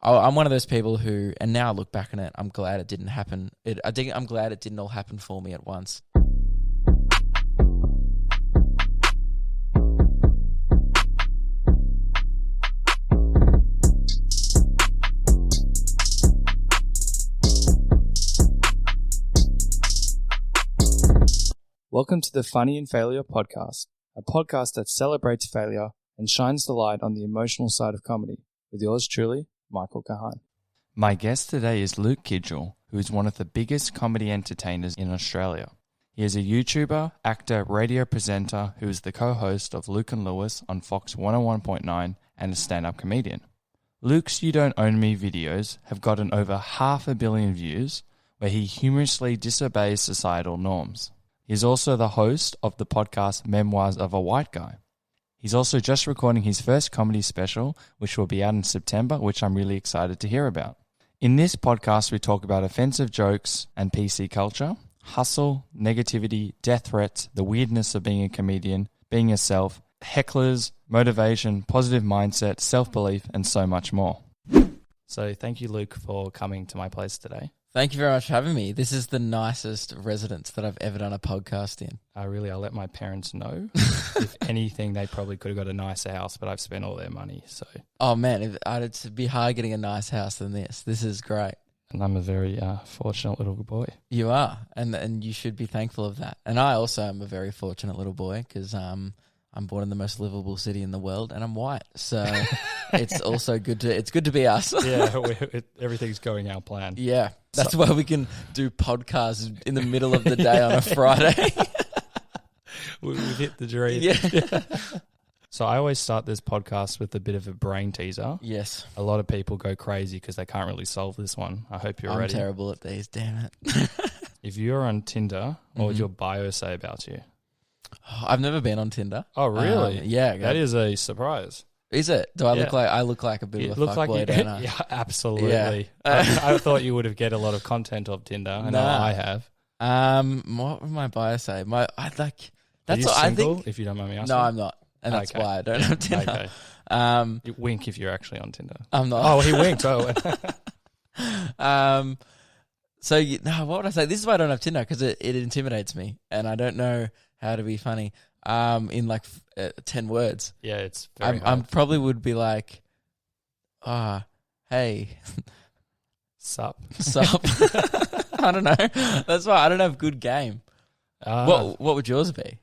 I'm one of those people who, and now I look back on it, I'm glad it didn't happen. I'm glad it didn't all happen for me at once. Welcome to the Funny in Failure podcast, a podcast that celebrates failure and shines the light on the emotional side of comedy, with yours truly, Michael Kahan. My guest today is Luke Kidgell, who is one of the biggest comedy entertainers in Australia. He is a YouTuber, actor, radio presenter who is the co-host of Luke and Lewis on Fox 101.9 and a stand-up comedian. Luke's You Don't Own Me videos have gotten over 500 million views, where he humorously disobeys societal norms. He's also the host of the podcast Memoirs of a White Guy. He's also just recording his first comedy special, which will be out in September, which I'm really excited to hear about. In this podcast, we talk about offensive jokes and PC culture, hustle, negativity, death threats, the weirdness of being a comedian, being yourself, hecklers, motivation, positive mindset, self-belief, and so much more. So thank you, Luke, for coming to my place today. Thank you very much for having me. This is the nicest residence that I've ever done a podcast in. I'll let my parents know. If anything, they probably could have got a nicer house, but I've spent all their money. So. Oh man, it'd be hard getting a nice house than this. This is great. And I'm a very fortunate little boy. You are, and you should be thankful of that. And I also am a very fortunate little boy because I'm born in the most livable city in the world, and I'm white. So it's also good to be us. Yeah, everything's going our plan. Yeah, that's why we can do podcasts in the middle of the day on a Friday. We've hit the dream. Yeah. So I always start this podcast with a bit of a brain teaser. Yes. A lot of people go crazy because they can't really solve this one. I hope you're ready. I'm terrible at these, damn it. If you're on Tinder, what would your bio say about you? I've never been on Tinder. Oh, really? Yeah. That is a surprise. Is it? Do I look like a bit of a fuckboy, don't I? Yeah, absolutely. Yeah. I thought you would have get a lot of content of Tinder. I know I have. What would my bio say? Are you single, if you don't mind me asking? No, I'm not. And that's why I don't have Tinder. Okay. You wink if you're actually on Tinder. I'm not. Oh, he winked. Oh. What would I say? This is why I don't have Tinder, because it intimidates me, and I don't know how to be funny. In 10 words. Yeah, it's very hard. I probably would be like, hey. Sup. I don't know. That's why I don't have good game. What would yours be?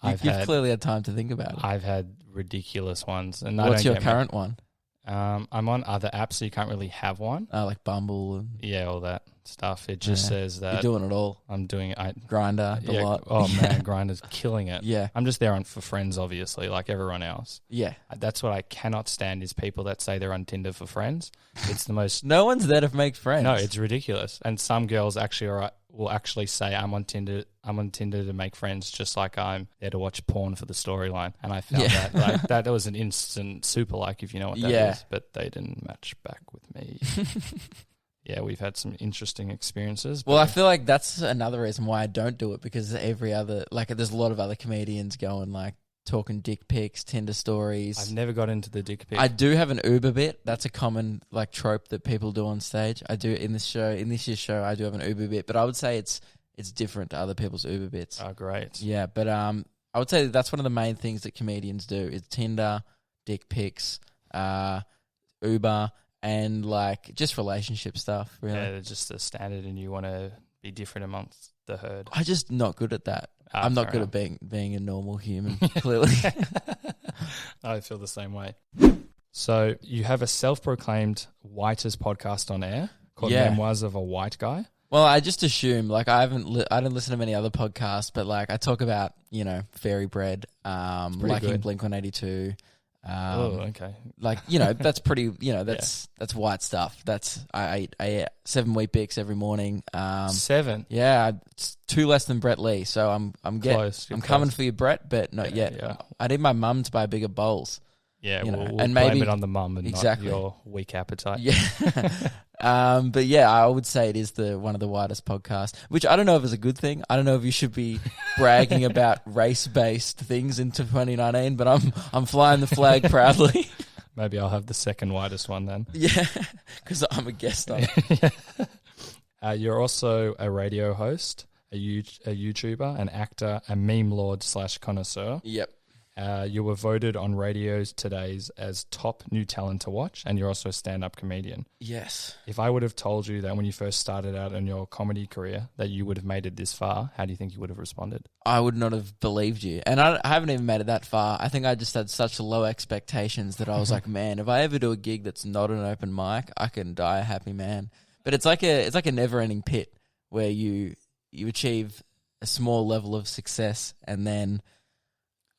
You've clearly had time to think about it. I've had ridiculous ones. And what's your current one? I'm on other apps, so you can't really have one. Like Bumble. Yeah, all that stuff. It just says that. You're doing it all. I'm doing it. Grindr, a lot. Oh, man, Grindr's killing it. Yeah. I'm just there for friends, obviously, like everyone else. Yeah. That's what I cannot stand is people that say they're on Tinder for friends. It's the most... No one's there to make friends. No, it's ridiculous. And some girls will actually say, I'm on Tinder to make friends, just like I'm there to watch porn for the storyline. And I found that was an instant super like, if you know what that is. But they didn't match back with me. Yeah, we've had some interesting experiences. Well, I feel like that's another reason why I don't do it, because there's a lot of other comedians going talking dick pics, Tinder stories. I've never got into the dick pic. I do have an Uber bit. That's a common trope that people do on stage. I do in this year's show. I do have an Uber bit, but I would say it's different to other people's Uber bits. Oh, great. Yeah, but I would say that's one of the main things that comedians do is Tinder, dick pics, Uber, and just relationship stuff. Really, yeah, they're just the standard, and you want to be different amongst the herd. I'm just not good at that. I'm not good at being a normal human, clearly. I feel the same way. So you have a self-proclaimed whitest podcast on air called Memoirs of a White Guy. Well, I just assume, I don't listen to many other podcasts, but I talk about, fairy bread, liking Blink-182. Okay. That's pretty, that's white stuff. I eat 7 Weet-Bix every morning. 7? Yeah, it's 2 less than Brett Lee, so I'm close. I'm coming for you, Brett, but not yet. Yeah. I need my mum to buy bigger bowls. Yeah, we'll and blame maybe it on the mum and exactly. not your weak appetite. Yeah. But yeah, I would say it is one of the widest podcasts, which I don't know if it's a good thing. I don't know if you should be bragging about race-based things into 2019, but I'm flying the flag proudly. Maybe I'll have the second widest one then. Yeah, because I'm a guest on it. You're also a radio host, a YouTuber, an actor, a meme lord / connoisseur. Yep. You were voted on Radio's Today's as top new talent to watch, and you're also a stand-up comedian. Yes. If I would have told you that when you first started out in your comedy career that you would have made it this far, how do you think you would have responded? I would not have believed you. And I haven't even made it that far. I think I just had such low expectations that I was like, man, if I ever do a gig that's not an open mic, I can die a happy man. But it's like a never-ending pit where you achieve a small level of success and then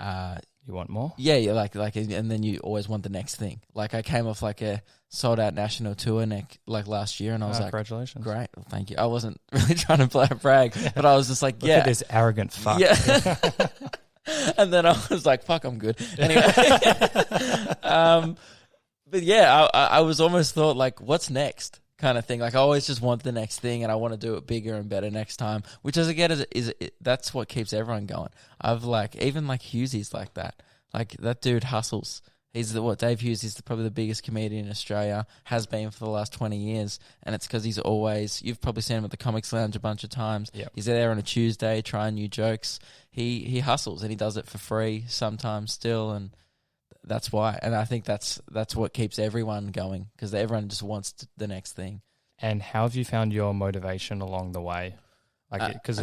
you want more? Yeah, and then you always want the next thing. Like I came off like a sold out national tour last year, and I was like, congratulations, great, well, thank you. I wasn't really trying to brag, but I was just like, Look at this arrogant fuck. Yeah. And then I was like, fuck, I'm good. Anyway, but yeah, I was almost thought like, what's next? Kind of thing. Like I always just want the next thing, and I want to do it bigger and better next time. Which, as I get, that's what keeps everyone going. I've even Hughesy's like that. Like that dude hustles. He's Dave Hughes is probably the biggest comedian in Australia. Has been for the last 20 years, and it's because he's always. You've probably seen him at the Comics Lounge a bunch of times. Yep. He's there on a Tuesday trying new jokes. He hustles, and he does it for free sometimes still, and that's why. And I think that's what keeps everyone going, because everyone just wants the next thing. And how have you found your motivation along the way? Like, because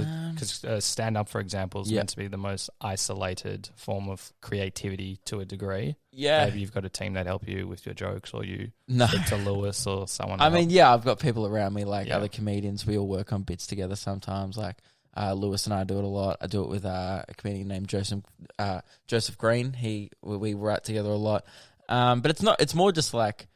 stand-up, for example, is meant to be the most isolated form of creativity to a degree. Yeah. Maybe you've got a team that help you with your jokes, or you No. speak to Lewis or someone I else. mean, yeah, I've got people around me, like other comedians. We all work on bits together sometimes. Like Lewis and I do it a lot. I do it with a comedian named Joseph Green. We write together a lot. But it's more just like,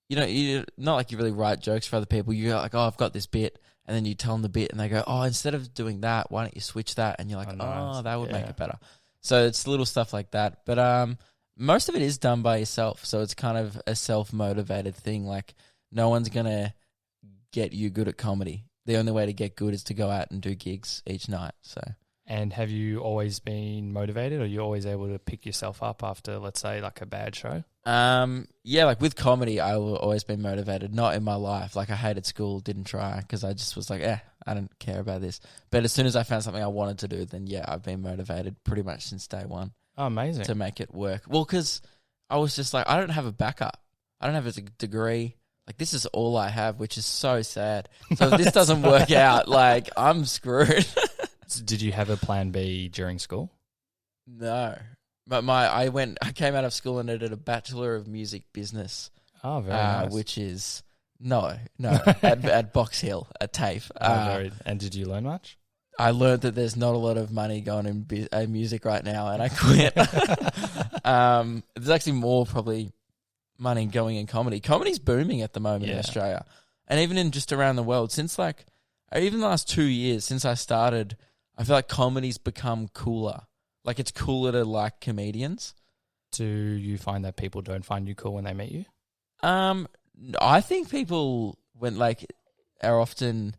you not like you really write jokes for other people. You're like, oh, I've got this bit. And then you tell them the bit and they go, oh, instead of doing that, why don't you switch that? And you're like, oh, that would make it better. So it's little stuff like that. But most of it is done by yourself. So it's kind of a self-motivated thing. Like no one's going to get you good at comedy. The only way to get good is to go out and do gigs each night. So. And have you always been motivated, or are you always able to pick yourself up after, let's say, like a bad show? Yeah, like with comedy, I've always been motivated. Not in my life. Like I hated school, didn't try, because I just was like, I don't care about this. But as soon as I found something I wanted to do, then yeah, I've been motivated pretty much since day one. Oh, amazing. To make it work. Well, because I was just like, I don't have a backup. I don't have a degree. Like this is all I have, which is so sad. So if this doesn't work out, like I'm screwed. So did you have a plan B during school? No. But I came out of school and I did a Bachelor of Music Business. Oh, very nice. Which is, no, at Box Hill, at TAFE. And did you learn much? I learned that there's not a lot of money going in music right now, and I quit. There's actually more probably money going in comedy. Comedy's booming at the moment in Australia. And even in just around the world. Since even the last 2 years since I started, I feel like comedy's become cooler. Like it's cooler to like comedians. Do you find that people don't find you cool when they meet you? I think people are often,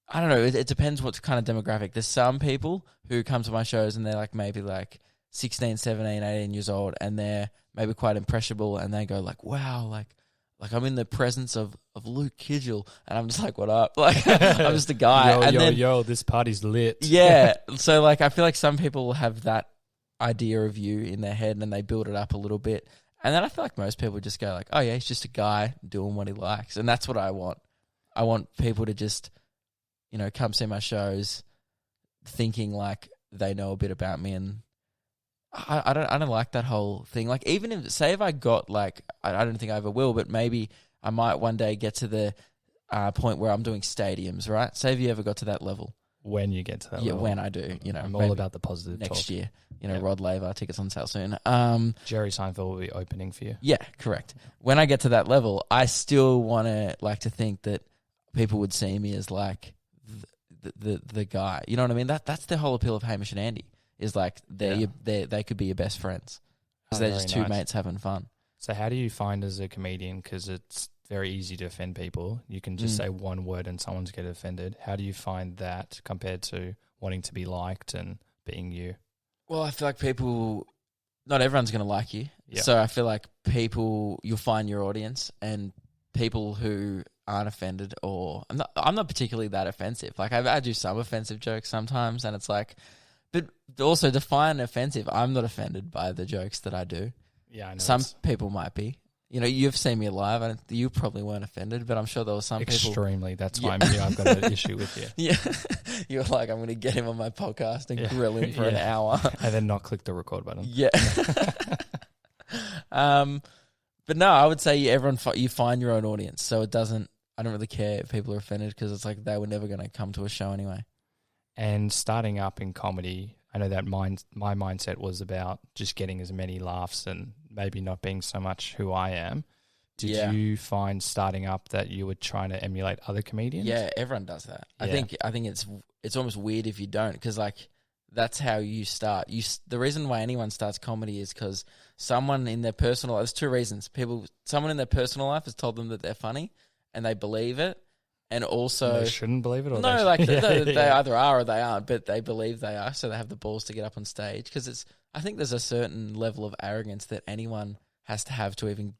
I don't know, it depends what kind of demographic. There's some people who come to my shows and they're like maybe like 16, 17, 18 years old, and they're maybe quite impressionable, and they go like, wow, like I'm in the presence of Luke Kidgell, and I'm just like, what up? Like I'm just a guy. Yo, this party's lit. Yeah. So like I feel like some people have that idea of you in their head and they build it up a little bit. And then I feel like most people just go like, oh yeah, he's just a guy doing what he likes. And that's what I want. I want people to just, come see my shows thinking like they know a bit about me, and I don't like that whole thing. Like even if I got like, I don't think I ever will, but maybe I might one day get to the point where I'm doing stadiums, right? Say if you ever got to that level. When you get to that level. Yeah, when I do, I'm all about the positive next talk. year. Rod Laver, tickets on sale soon. Jerry Seinfeld will be opening for you. Yeah, correct. When I get to that level, I still want to think that people would see me as like the guy. You know what I mean? That's the whole appeal of Hamish and Andy. Is like they could be your best friends because they're just two mates having fun. So how do you find as a comedian, because it's very easy to offend people, you can just say one word and someone's get offended. How do you find that compared to wanting to be liked and being you? Well, I feel like people not everyone's going to like you. Yeah. So I feel like you'll find your audience, and people who aren't offended, or I'm not particularly that offensive. Like I do some offensive jokes sometimes, and it's like, but also define offensive. I'm not offended by the jokes that I do. Yeah, I know. Some people might be. You know, you've seen me live. You probably weren't offended, but I'm sure there was some people. Extremely. That's why I've got an issue with you. Yeah. You were like, I'm going to get him on my podcast and grill him for an hour. And then not click the record button. Yeah. But no, I would say you find your own audience. So I don't really care if people are offended, because it's like they were never going to come to a show anyway. And starting up in comedy, I know that my mindset was about just getting as many laughs and maybe not being so much who I am. Did you find starting up that you were trying to emulate other comedians? Yeah, everyone does that. Yeah. I think it's almost weird if you don't, because like that's how you start. The reason why anyone starts comedy is because someone in their personal life, there's two reasons. Someone in their personal life has told them that they're funny and they believe it. And also, they shouldn't believe it, or no, like they either are or they aren't, but they believe they are, so they have the balls to get up on stage. Because I think there's a certain level of arrogance that anyone has to have to even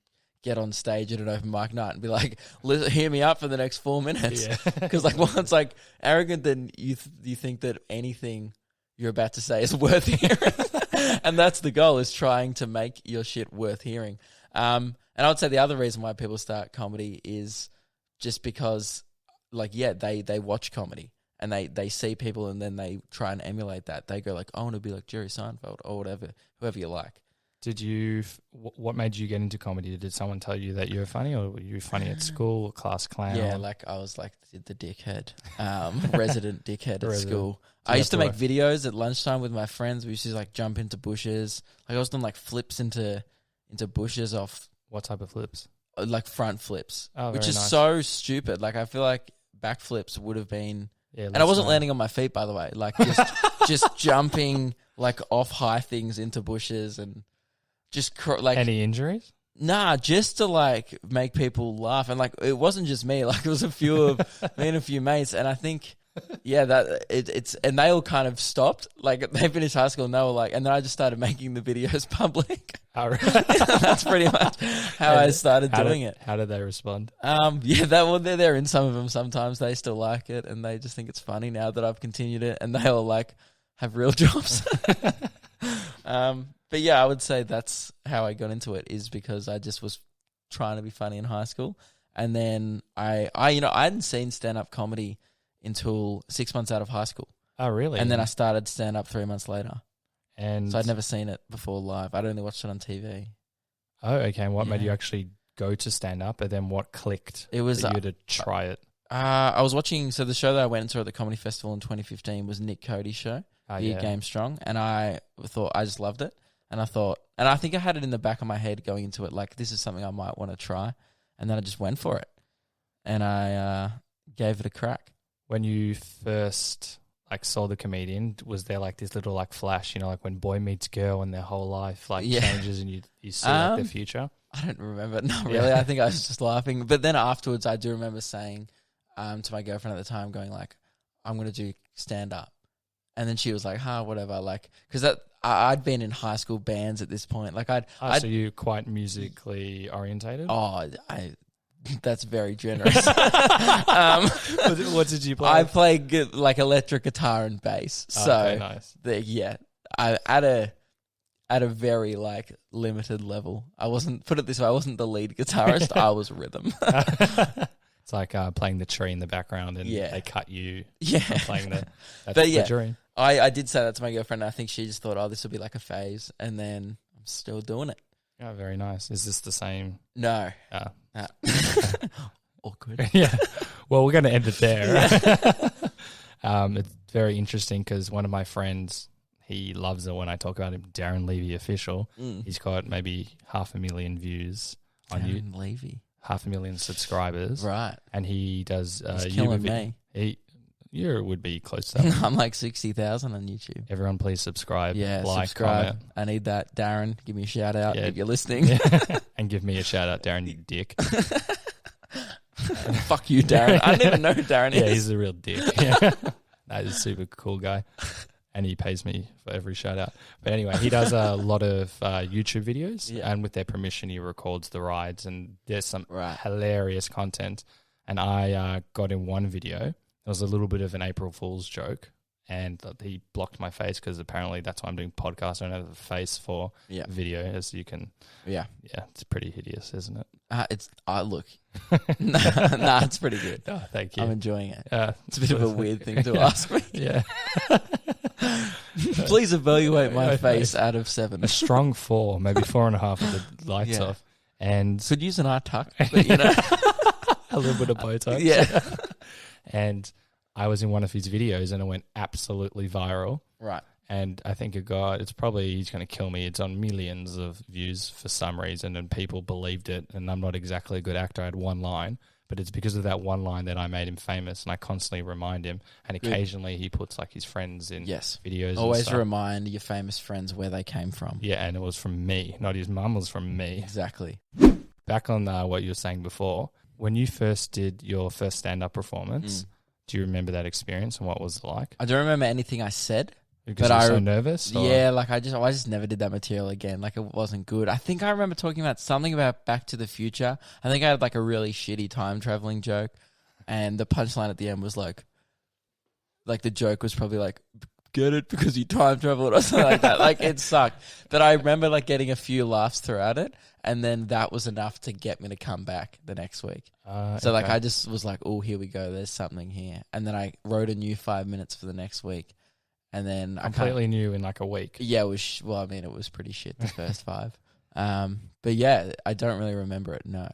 get on stage at an open mic night and be like, "Hear me out for the next 4 minutes." Because like once like arrogant, then you think that anything you're about to say is worth hearing, and that's the goal, is trying to make your shit worth hearing. And I would say the other reason why people start comedy is just because, like, they watch comedy and they see people, and then they try and emulate that. They go like, I want to be like Jerry Seinfeld or whatever, whoever you like. What made you get into comedy? Did someone tell you that you were funny, or were you funny at school, or class clown? Yeah, like I was like the dickhead, resident dickhead at school. I used to make videos at lunchtime with my friends. We used to like jump into bushes. Like I was doing like flips into bushes off. What type of flips? Like front flips, which is nice. So stupid. Like I feel like backflips would have been, and I wasn't landing on my feet, by the way. Like just jumping like off high things into bushes and just like any injuries. Nah, just to like make people laugh, and like it wasn't just me. Like it was a few of me and a few mates, and I think that it's and they all kind of stopped. Like they finished high school and they were like, and then I just started making the videos public. Oh, right. That's pretty much how I started doing it. How did they respond? They're there in some of them. Sometimes they still like it, and they just think it's funny now that I've continued it, and they all like have real jobs. But yeah, I would say that's how I got into it, is because I just was trying to be funny in high school. And then I hadn't seen stand-up comedy until 6 months out of high school. Oh, really? And then I started stand-up 3 months later. And so I'd never seen it before live. I'd only watched it on TV. Oh, okay. And what made you actually go to stand-up, and then what clicked it was for you to try it? I was watching, so the show that I went and saw at the Comedy Festival in 2015 was Nick Cody's show, Game Strong, and I just loved it. And I think I had it in the back of my head going into it, like, this is something I might want to try. And then I just went for it. And I gave it a crack. When you first saw the comedian, was there like this little like flash, like when boy meets girl and their whole life changes and you see like the future? I don't remember. Not really. I think I was just laughing. But then afterwards, I do remember saying to my girlfriend at the time, going like, I'm going to do stand-up. And then she was like, whatever. Like, because I'd been in high school bands at this point. Like so you're quite musically orientated? Oh, that's very generous. What did you play? I play like electric guitar and bass. So okay, nice. I at a very like limited level. I wasn't, put it this way, I wasn't the lead guitarist. I was rhythm. It's like playing the tree in the background, and they cut you. Playing the. That's but the dream. I did say that to my girlfriend. And I think she just thought, this would be like a phase, and then I'm still doing it. Oh, very nice. Is this the same? No. Awkward. Yeah. Well, we're going to end it there. It's very interesting because one of my friends, he loves it when I talk about him, Darren Levy Official. He's got maybe 500,000 views on YouTube. Darren Levy. 500,000 subscribers. Right. And he does... He's killing me. You would be close to that. I'm like 60,000 on YouTube. Everyone please subscribe. Yeah, like, subscribe. comment. I need that. Darren, give me a shout out if you're listening. And give me a shout out, Darren, you dick. Fuck you, Darren. I don't even know who Darren is. Yeah, he's a real dick. Yeah. That is a super cool guy. and he pays me for every shout out. But anyway, he does a lot of YouTube videos, and with their permission, he records the rides, and there's some hilarious content. And I got in one video. It was a little bit of an April Fool's joke, and he blocked my face because apparently that's why I'm doing podcasts. I don't have a face for video, as you can. Yeah, it's pretty hideous, isn't it? Look, it's pretty good. Oh, thank you. I'm enjoying it. It's a bit of a weird thing to ask me. Yeah. Please evaluate my face out of 7. A strong 4, maybe 4.5 with the lights off. And could use an eye tuck, but a little bit of Botox. Yeah. And I was in one of his videos and it went absolutely viral. Right. And I think he's going to kill me. It's on millions of views for some reason, and people believed it. And I'm not exactly a good actor. I had one line, but it's because of that one line that I made him famous, and I constantly remind him. And occasionally he puts like his friends in videos. Always remind your famous friends where they came from. Yeah, and it was from me, not his mum, it was from me. Exactly. Back on what you were saying before, when you first did your first stand-up performance, do you remember that experience and what was it like? I don't remember anything I said. Because you were so nervous? Or? Yeah, like I just never did that material again. Like it wasn't good. I think I remember talking about something about Back to the Future. I think I had like a really shitty time traveling joke, and the punchline at the end was like the joke was probably like, get it because you time traveled or something like that. Like it sucked. But I remember like getting a few laughs throughout it, and then that was enough to get me to come back the next week. So like I just was like, oh, here we go. There's something here. And then I wrote a new 5 minutes for the next week. And then completely new in like a week. Yeah, it was. Well, I mean, it was pretty shit the first 5. But yeah, I don't really remember it. No,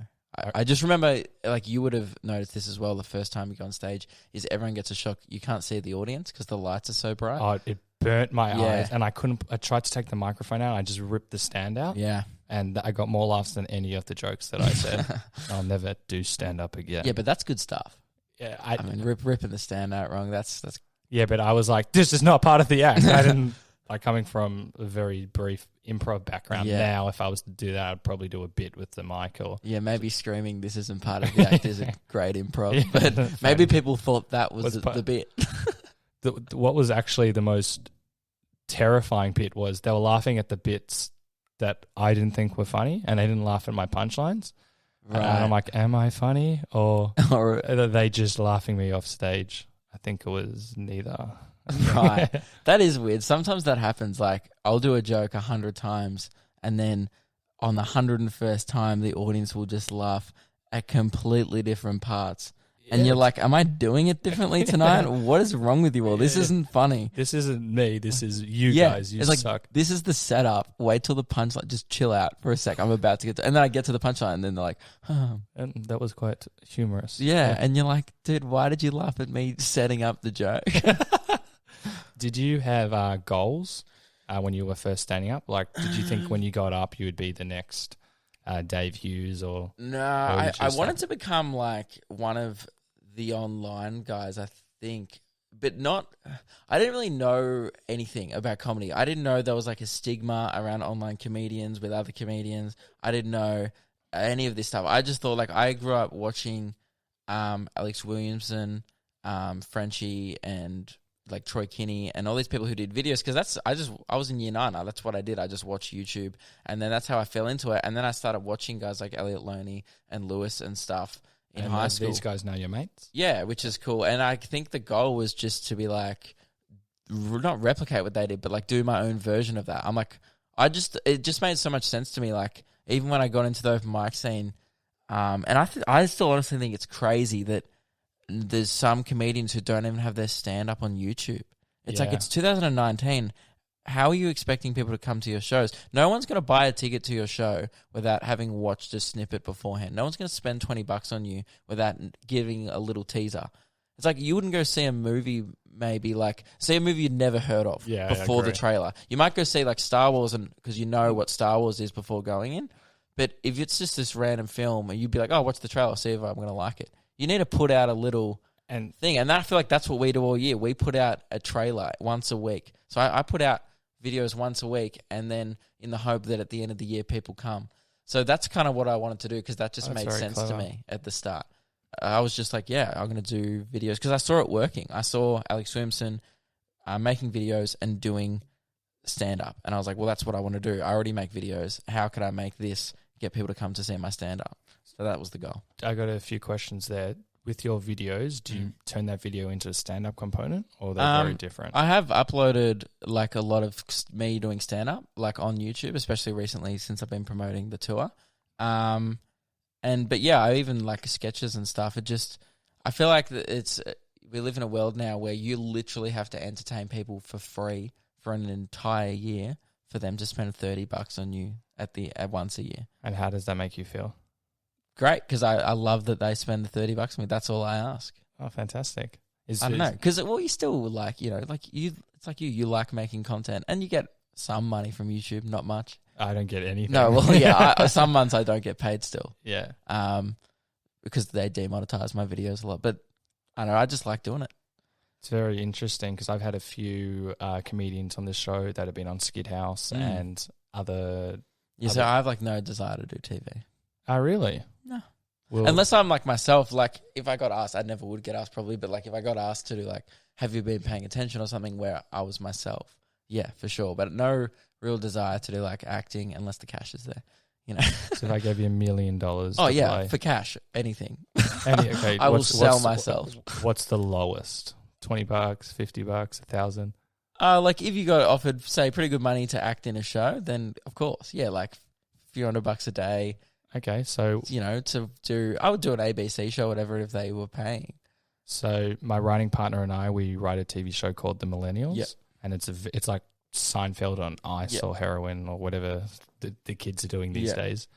I just remember like you would have noticed this as well. The first time you go on stage is everyone gets a shock. You can't see the audience because the lights are so bright. Oh, it burnt my eyes, and I couldn't. I tried to take the microphone out. I just ripped the stand out. Yeah, and I got more laughs than any of the jokes that I said. I'll never do stand up again. Yeah, but that's good stuff. Yeah, I mean, ripping the stand out wrong. That's. Yeah, but I was like, this is not part of the act. I didn't, like, coming from a very brief improv background. Yeah. Now, if I was to do that, I'd probably do a bit with the mic or... Yeah, maybe screaming this isn't part of the act is a great improv. But maybe people thought that was the bit. What was actually the most terrifying bit was they were laughing at the bits that I didn't think were funny, and they didn't laugh at my punchlines. Right. And I'm like, am I funny? Or are they just laughing me off stage? I think it was neither. Right. That is weird. Sometimes that happens. Like, I'll do a joke 100 times, and then on the 101st time, the audience will just laugh at completely different parts. And you're like, am I doing it differently tonight? What is wrong with you all? This isn't funny. This isn't me. This is you guys. You it's suck. Like, this is the setup. Wait till the punchline. Just chill out for a sec. I'm about to get to... And then I get to the punchline, and then they're like, huh. And that was quite humorous. Yeah, and you're like, dude, why did you laugh at me setting up the joke? Did you have goals when you were first standing up? Like, did you think when you got up you would be the next Dave Hughes or... No, I wanted to become like one of the online guys, I think, but not... I didn't really know anything about comedy. I didn't know there was like a stigma around online comedians with other comedians. I didn't know any of this stuff. I just thought, like, I grew up watching Alex Williamson, Frenchie, and like Troy Kinney and all these people who did videos, because I was in year 9. That's what I did. I just watched YouTube, and then that's how I fell into it. And then I started watching guys like Elliot Loney and Lewis and stuff in high school. These guys know your mates? Yeah, which is cool. And I think the goal was just to be like, not replicate what they did, but like do my own version of that. I'm like, it just made so much sense to me. Like, even when I got into the open mic scene, and I still honestly think it's crazy that there's some comedians who don't even have their stand-up on YouTube. It's like, it's 2019. How are you expecting people to come to your shows? No one's going to buy a ticket to your show without having watched a snippet beforehand. No one's going to spend $20 on you without giving a little teaser. It's like you wouldn't go see a movie, maybe like see a movie you'd never heard of before the trailer. You might go see like Star Wars, and because you know what Star Wars is before going in. But if it's just this random film, you'd be like, oh, watch the trailer, see if I'm going to like it. You need to put out a little thing. And I feel like that's what we do all year. We put out a trailer once a week. So I put out videos once a week, and then in the hope that at the end of the year people come. So that's kind of what I wanted to do, because that just made sense to me at the start. I was just like, yeah, I'm going to do videos, because I saw it working. I saw Alex Williamson making videos and doing stand-up. And I was like, well, that's what I want to do. I already make videos. How could I make this, get people to come to see my stand-up? So that was the goal. I got a few questions there. With your videos, do you turn that video into a stand-up component, or they're very different? I have uploaded like a lot of me doing stand-up, like on YouTube, especially recently since I've been promoting the tour. But yeah, I even like sketches and stuff. I feel like we live in a world now where you literally have to entertain people for free for an entire year for them to spend $30 on you at once a year. And how does that make you feel? Great, because I love that they spend the $30 on me. That's all I ask. Oh, fantastic! I don't know, because you still like it's like you like making content, and you get some money from YouTube, not much. I don't get anything. No, well, yeah, some months I don't get paid still. Yeah. Because they demonetize my videos a lot, but I don't know, I just like doing it. It's very interesting because I've had a few comedians on this show that have been on Skid House and other. Yeah, so I have like no desire to do TV. Oh, really? No. Well, unless I'm like myself, like if I got asked, I never would get asked probably, but like if I got asked to do like, have you been paying attention or something where I was myself? Yeah, for sure. But no real desire to do like acting unless the cash is there, you know. So if I gave you $1 million. Oh yeah, play. For cash, anything. Okay, I will sell myself. What's the lowest? $20, $50, $1,000? Like if you got offered, say, pretty good money to act in a show, then of course, yeah, like a few $100 a day. Okay, so I would do an ABC show, whatever, if they were paying. So my writing partner and I, we write a TV show called The Millennials, yep. And it's like Seinfeld on ice yep. or heroin or whatever the kids are doing these days.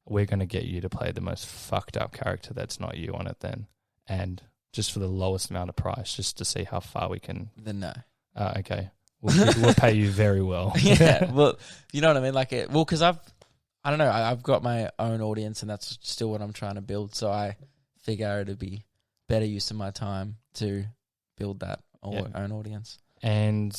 We're going to get you to play the most fucked up character that's not you on it then, and just for the lowest amount of price, just to see how far we can. Then no. Okay, we'll pay you very well. Yeah, well, you know what I mean. Like because I don't know. I've got my own audience, and that's still what I'm trying to build. So I figure it'd be better use of my time to build that own audience. And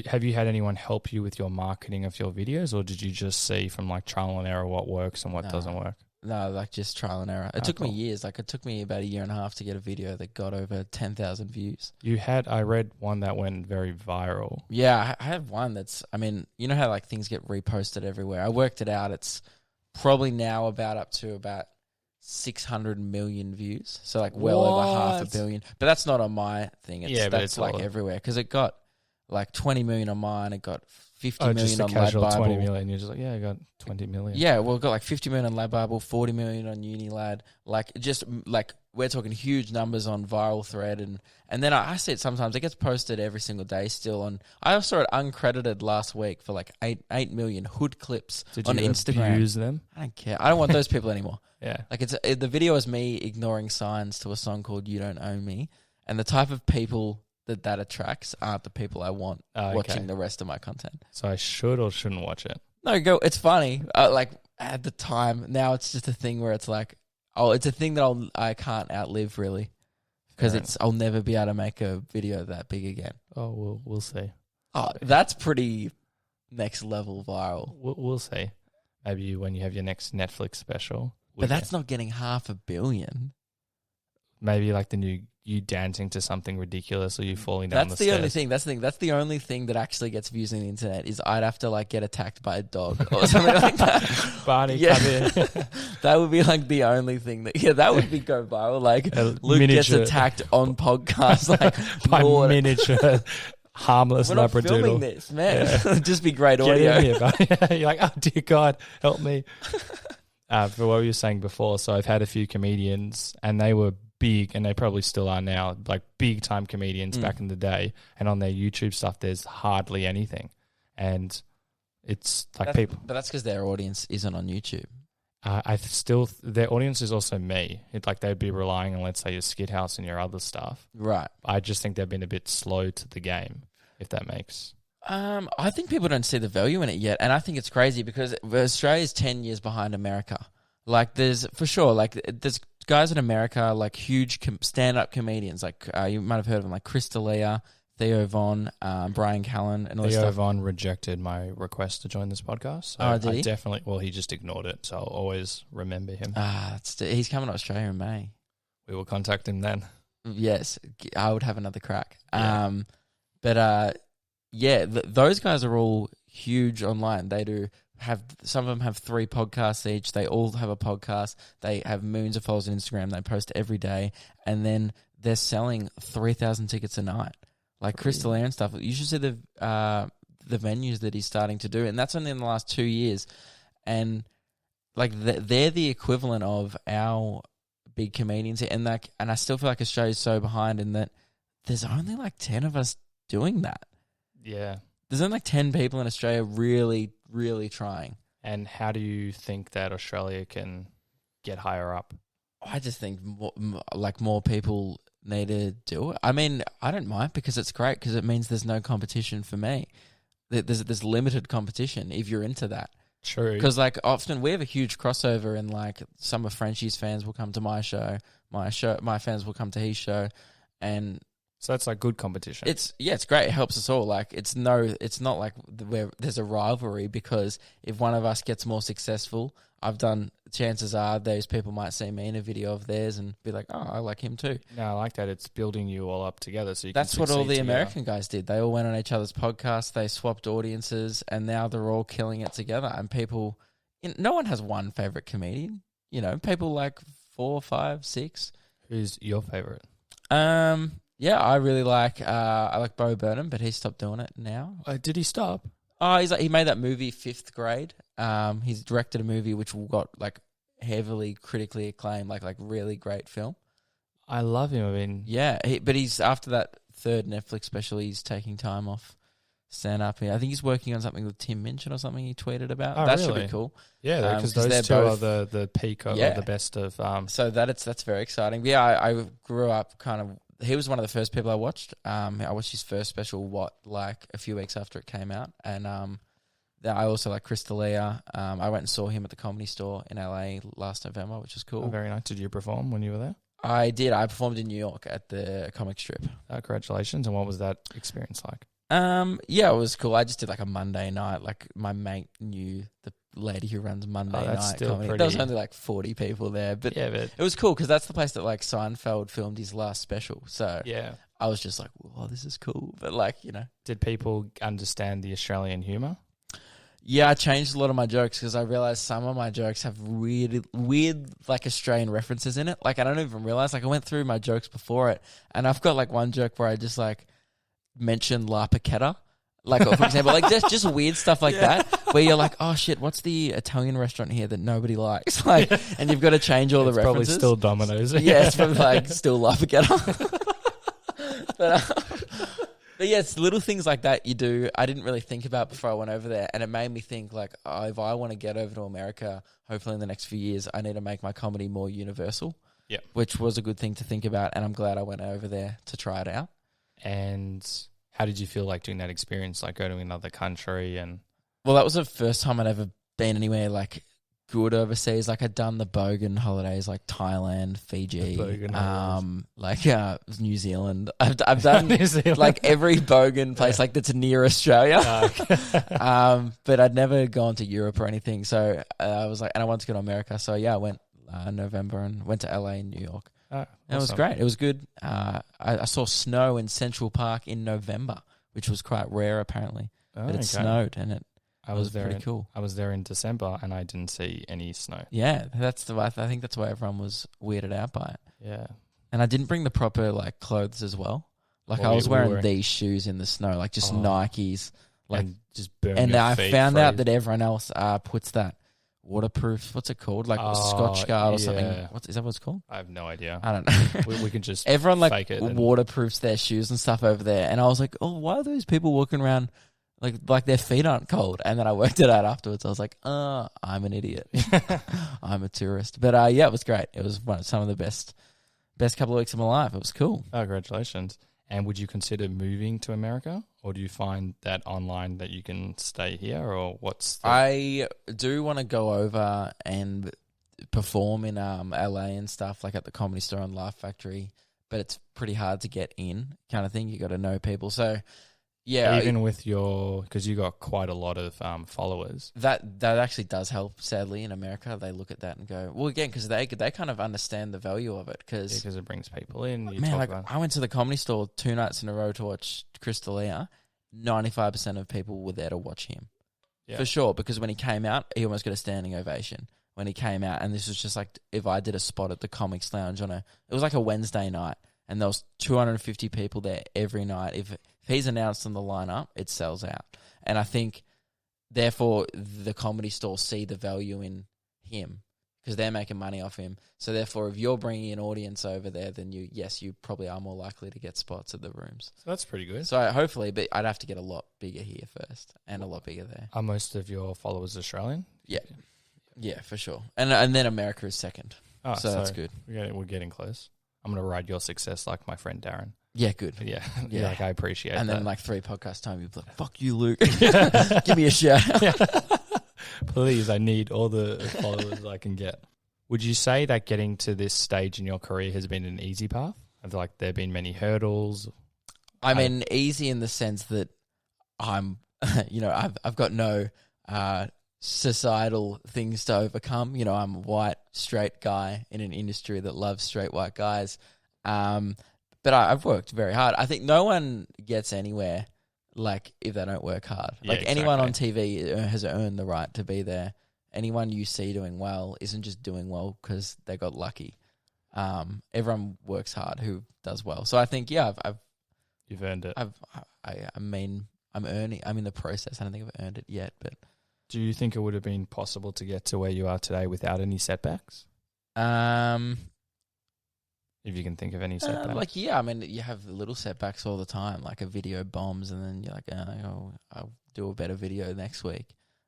have you had anyone help you with your marketing of your videos, or did you just see from like trial and error what works and what doesn't work? No, like just trial and error. It took me years. Like it took me about 1.5 years to get a video that got over 10,000 views. I read one that went very viral. Yeah, I have one that's, I mean, you know how like things get reposted everywhere. I worked it out. It's probably now up to about 600 million views. So like well over 500 million. But that's not on my thing. That's like everywhere. Because it got like 20 million on mine. It got 50 million on Lad Bible. 20 million. You're just like, yeah, I got 20 million. Yeah, well, it got like 50 million on Lad Bible, 40 million on Unilad. Like, just like, we're talking huge numbers on Viral Thread. And then I see it sometimes. It gets posted every single day still on. I also saw it uncredited last week for like 8 million hood clips on Instagram. Did you abuse them? I don't care. I don't want those people anymore. Yeah. Like, the video is me ignoring signs to a song called You Don't Own Me. And the type of people that attracts aren't the people I want watching the rest of my content. So I should or shouldn't watch it? No, go. It's funny. Like at the time, now it's just a thing where it's like, it's a thing that I can't outlive really, because I'll never be able to make a video that big again. Oh, we'll see. Oh, that's pretty next level viral. We'll see. Maybe when you have your next Netflix special. But that's not getting 500 million. Maybe like the new you dancing to something ridiculous or you falling down the stairs. Only thing. That's the thing. That's the only thing that actually gets views on the internet is I'd have to like get attacked by a dog or something like that. Barney, come here. That would be like the only thing that would be go viral. Like Luke gets attacked on podcast like by miniature harmless We're labradoodle. We're not filming this, man. It'd just be great audio. Get in here, buddy. You're like, oh dear God, help me. For what you were saying before, so I've had a few comedians and they were big, and they probably still are now, like big time comedians back in the day, and on their YouTube stuff there's hardly anything, and it's like people. But that's because their audience isn't on YouTube. Their audience is also me. It's like they'd be relying on, let's say, your Skid House and your other stuff. Right. I just think they've been a bit slow to the game, if that makes. I think people don't see the value in it yet, and I think it's crazy because Australia's 10 years behind America. Like there's guys in America, like huge stand-up comedians, like you might have heard of them, like Chris D'Elia, Theo Von, Brian Callen, and all this stuff. Theo Von rejected my request to join this podcast. So did he? He just ignored it, so I'll always remember him. He's coming to Australia in May. We will contact him then. Yes, I would have another crack. Yeah. But yeah, those guys are all huge online. They do have, some of them have 3 podcasts each. They all have a podcast. They have millions of followers on Instagram. They post every day, and then they're selling 3,000 tickets a night. Like Chris D'Elia and stuff. You should see the venues that he's starting to do, and that's only in the last 2 years. And like they're the equivalent of our big comedians, and I still feel like Australia's so behind in that there's only like 10 of us doing that. Yeah. There's only like 10 people in Australia really, really trying. And how do you think that Australia can get higher up? I just think more people need to do it. I mean, I don't mind because it's great because it means there's no competition for me. There's limited competition if you're into that. True. Because like often we have a huge crossover, and like some of Frenchie's fans will come to my show, my fans will come to his show, and so that's like good competition. It's great. It helps us all. Like it's not like where there's a rivalry, because if one of us gets more successful, chances are those people might see me in a video of theirs and be like, oh, I like him too. No, I like that. It's building you all up together. So that's what all the American guys did. They all went on each other's podcasts. They swapped audiences, and now they're all killing it together. And people, no one has one favorite comedian. You know, people like 4, 5, 6. Who's your favorite? Yeah, I really like I like Bo Burnham, but he stopped doing it now. Did he stop? Oh, he made that movie Fifth Grade. He's directed a movie which got like heavily critically acclaimed, like really great film. I love him. I mean, yeah, but he's after that 3rd Netflix special, he's taking time off stand up. I think he's working on something with Tim Minchin or something. He tweeted about that. Really? Should be cool. Yeah, because those two are the peak of the best of. So that's very exciting. But yeah, I grew up kind of. He was one of the first people I watched. I watched his first special, like a few weeks after it came out. And I also like Chris D'Elia. I went and saw him at the Comedy Store in LA last November, which was cool. Oh, very nice. Did you perform when you were there? I did. I performed in New York at the comic strip. Congratulations. And what was that experience like? Yeah, it was cool. I just did like a Monday night. Like my mate knew the lady who runs Monday night comedy. There was only like 40 people there, but it was cool because that's the place that like Seinfeld filmed his last special. So yeah, I was just like, "Whoa, this is cool." But like, did people understand the Australian humor? Yeah, I changed a lot of my jokes because I realized some of my jokes have weird like Australian references in it. Like I don't even realize. Like I went through my jokes before it, and I've got like one joke where I just like mentioned La Paquetta. Like, for example, like just weird stuff like that, where you're like, oh shit, what's the Italian restaurant here that nobody likes? Like, and you've got to change all the references. Probably still Domino's. Yeah, it's probably like still La Paquetta. But yeah, it's little things like that you do. I didn't really think about before I went over there, and it made me think like, oh, if I want to get over to America, hopefully in the next few years, I need to make my comedy more universal. Yeah, which was a good thing to think about, and I'm glad I went over there to try it out. And how did you feel like doing that experience, like going to another country? And well, that was the first time I'd ever been anywhere like good overseas. Like I'd done the Bogan holidays, like Thailand, Fiji, New Zealand. I've done New Zealand. Like every Bogan place, like that's near Australia. But I'd never gone to Europe or anything. So I was like, and I wanted to go to America. So yeah, I went in November and went to LA and New York. Oh, awesome. It was great. It was good. I saw snow in Central Park in November, which was quite rare apparently. But it snowed and it was pretty cool. I was there in December and I didn't see any snow. Yeah, I think that's why everyone was weirded out by it. Yeah. And I didn't bring the proper like clothes as well. Like I was wearing these shoes in the snow, like just Nikes, like and just burn. And I found out that everyone else puts that waterproof. What's it called? Like Scotch Guard or something. Is that what it's called? I have no idea. I don't know. we can just everyone like fake it waterproofs their shoes and stuff over there. And I was like, oh, why are those people walking around like their feet aren't cold? And then I worked it out afterwards. I was like, I'm an idiot. I'm a tourist. But yeah, it was great. It was some of the best couple of weeks of my life. It was cool. Oh, congratulations. And would you consider moving to America, or do you find that online that you can stay here, or I do want to go over and perform in LA and stuff, like at the Comedy Store and Laugh Factory, but it's pretty hard to get in kind of thing. You got to know people. So yeah, even with because you got quite a lot of followers. That actually does help. Sadly, in America, they look at that and go, well, again, because they kind of understand the value of it. Because it brings people in. I went to the Comedy Store 2 nights in a row to watch Chris D'Elia, 95% of people were there to watch him. Yeah. For sure, because when he came out, he almost got a standing ovation when he came out. And this was just like if I did a spot at the Comics Lounge it was like a Wednesday night, and there was 250 people there every night. If he's announced on the lineup, it sells out. And I think, therefore, the comedy stores see the value in him because they're making money off him. So therefore, if you're bringing an audience over there, then you probably are more likely to get spots at the rooms. So that's pretty good. So hopefully, but I'd have to get a lot bigger here first and a lot bigger there. Are most of your followers Australian? Yeah. Yeah, for sure. And then America is second. Oh, so that's good. We're getting close. I'm going to ride your success like my friend Darren. Yeah, good. Yeah. Like, I appreciate that. And then like 3 podcast time, you'll be like, fuck you, Luke. Give me a shout. Please, I need all the followers I can get. Would you say that getting to this stage in your career has been an easy path? Have there been many hurdles? I mean, easy in the sense that I'm, I've got no societal things to overcome. I'm a white, straight guy in an industry that loves straight white guys. But I've worked very hard. I think no one gets anywhere like if they don't work hard. Yeah, like anyone on TV has earned the right to be there. Anyone you see doing well isn't just doing well because they got lucky. Everyone works hard who does well. So I think, you've earned it. I'm earning. I'm in the process. I don't think I've earned it yet. But do you think it would have been possible to get to where you are today without any setbacks? If you can think of any setbacks. You have little setbacks all the time, like a video bombs, and then you're like, I'll do a better video next week.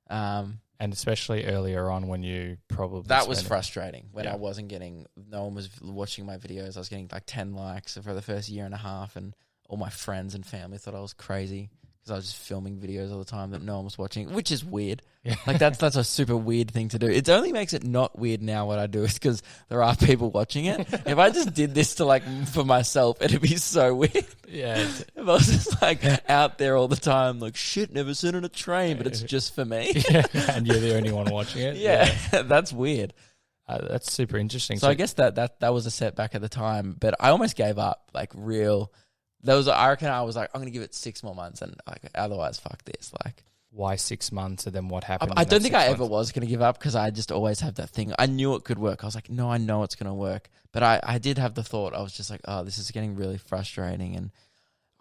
And especially earlier on when you probably... That was frustrating when I wasn't getting... No one was watching my videos. I was getting like 10 likes for the first year and a half, and all my friends and family thought I was crazy because I was just filming videos all the time that no one was watching, which is weird. Yeah. Like that's a super weird thing to do. It only makes it not weird now what I do is because there are people watching it. If I just did this for myself, it'd be so weird. Yeah. If I was just like out there all the time, like shit, never seen on a train, but it's just for me. Yeah. And you're the only one watching it. Yeah. That's weird. That's super interesting. So I guess that was a setback at the time, but I almost gave up. Like I reckon I was like, I'm going to give it 6 more months and like, otherwise fuck this. Like, why 6 months and then what happened? I don't think I ever was going to give up because I just always have that thing. I knew it could work. I was like, no, I know it's going to work. But I did have the thought. I was just like, oh, this is getting really frustrating. And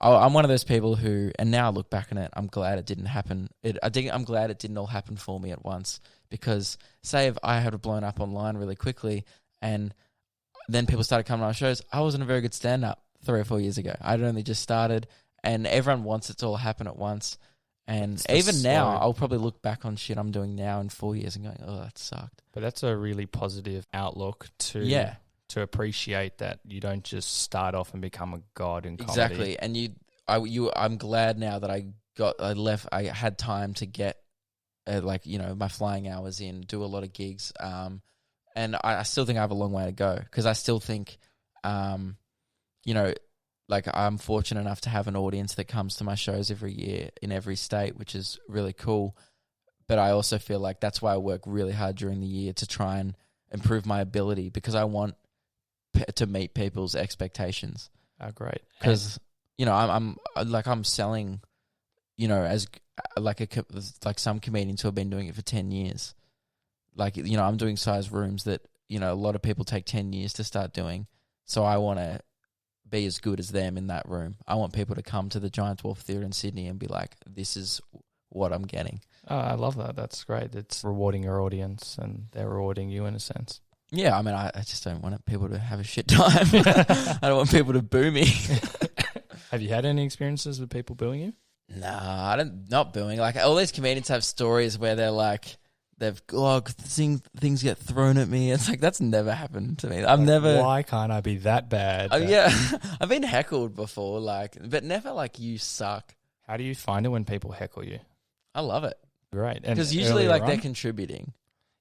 I'm one of those people who, and now I look back on it, I'm glad it didn't happen. I'm glad it didn't all happen for me at once because say if I had blown up online really quickly and then people started coming to my shows, I wasn't a very good stand-up 3 or 4 years ago. I'd only just started and everyone wants it to all happen at once. And even now, I'll probably look back on shit I'm doing now in 4 years and going, oh, that sucked. But that's a really positive outlook to appreciate that you don't just start off and become a god in comedy. Exactly. And I'm glad now that I had time to get my flying hours in, do a lot of gigs. And I still think I have a long way to go because I still think, like I'm fortunate enough to have an audience that comes to my shows every year in every state, which is really cool. But I also feel like that's why I work really hard during the year to try and improve my ability because I want to meet people's expectations. Oh, great. Because, I'm selling, as like some comedians who have been doing it for 10 years. Like, I'm doing size rooms that, a lot of people take 10 years to start doing. So I want to be as good as them in that room. I want people to come to the Giant Dwarf Theatre in Sydney and be like, this is what I'm getting. Oh, I love that. That's great. It's rewarding your audience and they're rewarding you in a sense. Yeah, I mean, I just don't want people to have a shit time. I don't want people to boo me. Have you had any experiences with people booing you? Nah, not booing. Like, all these comedians have stories where they're like, things get thrown at me. It's like, that's never happened to me. Why can't I be that bad? Yeah. I've been heckled before, but never like you suck. How do you find it when people heckle you? I love it. Great. Because usually they're contributing.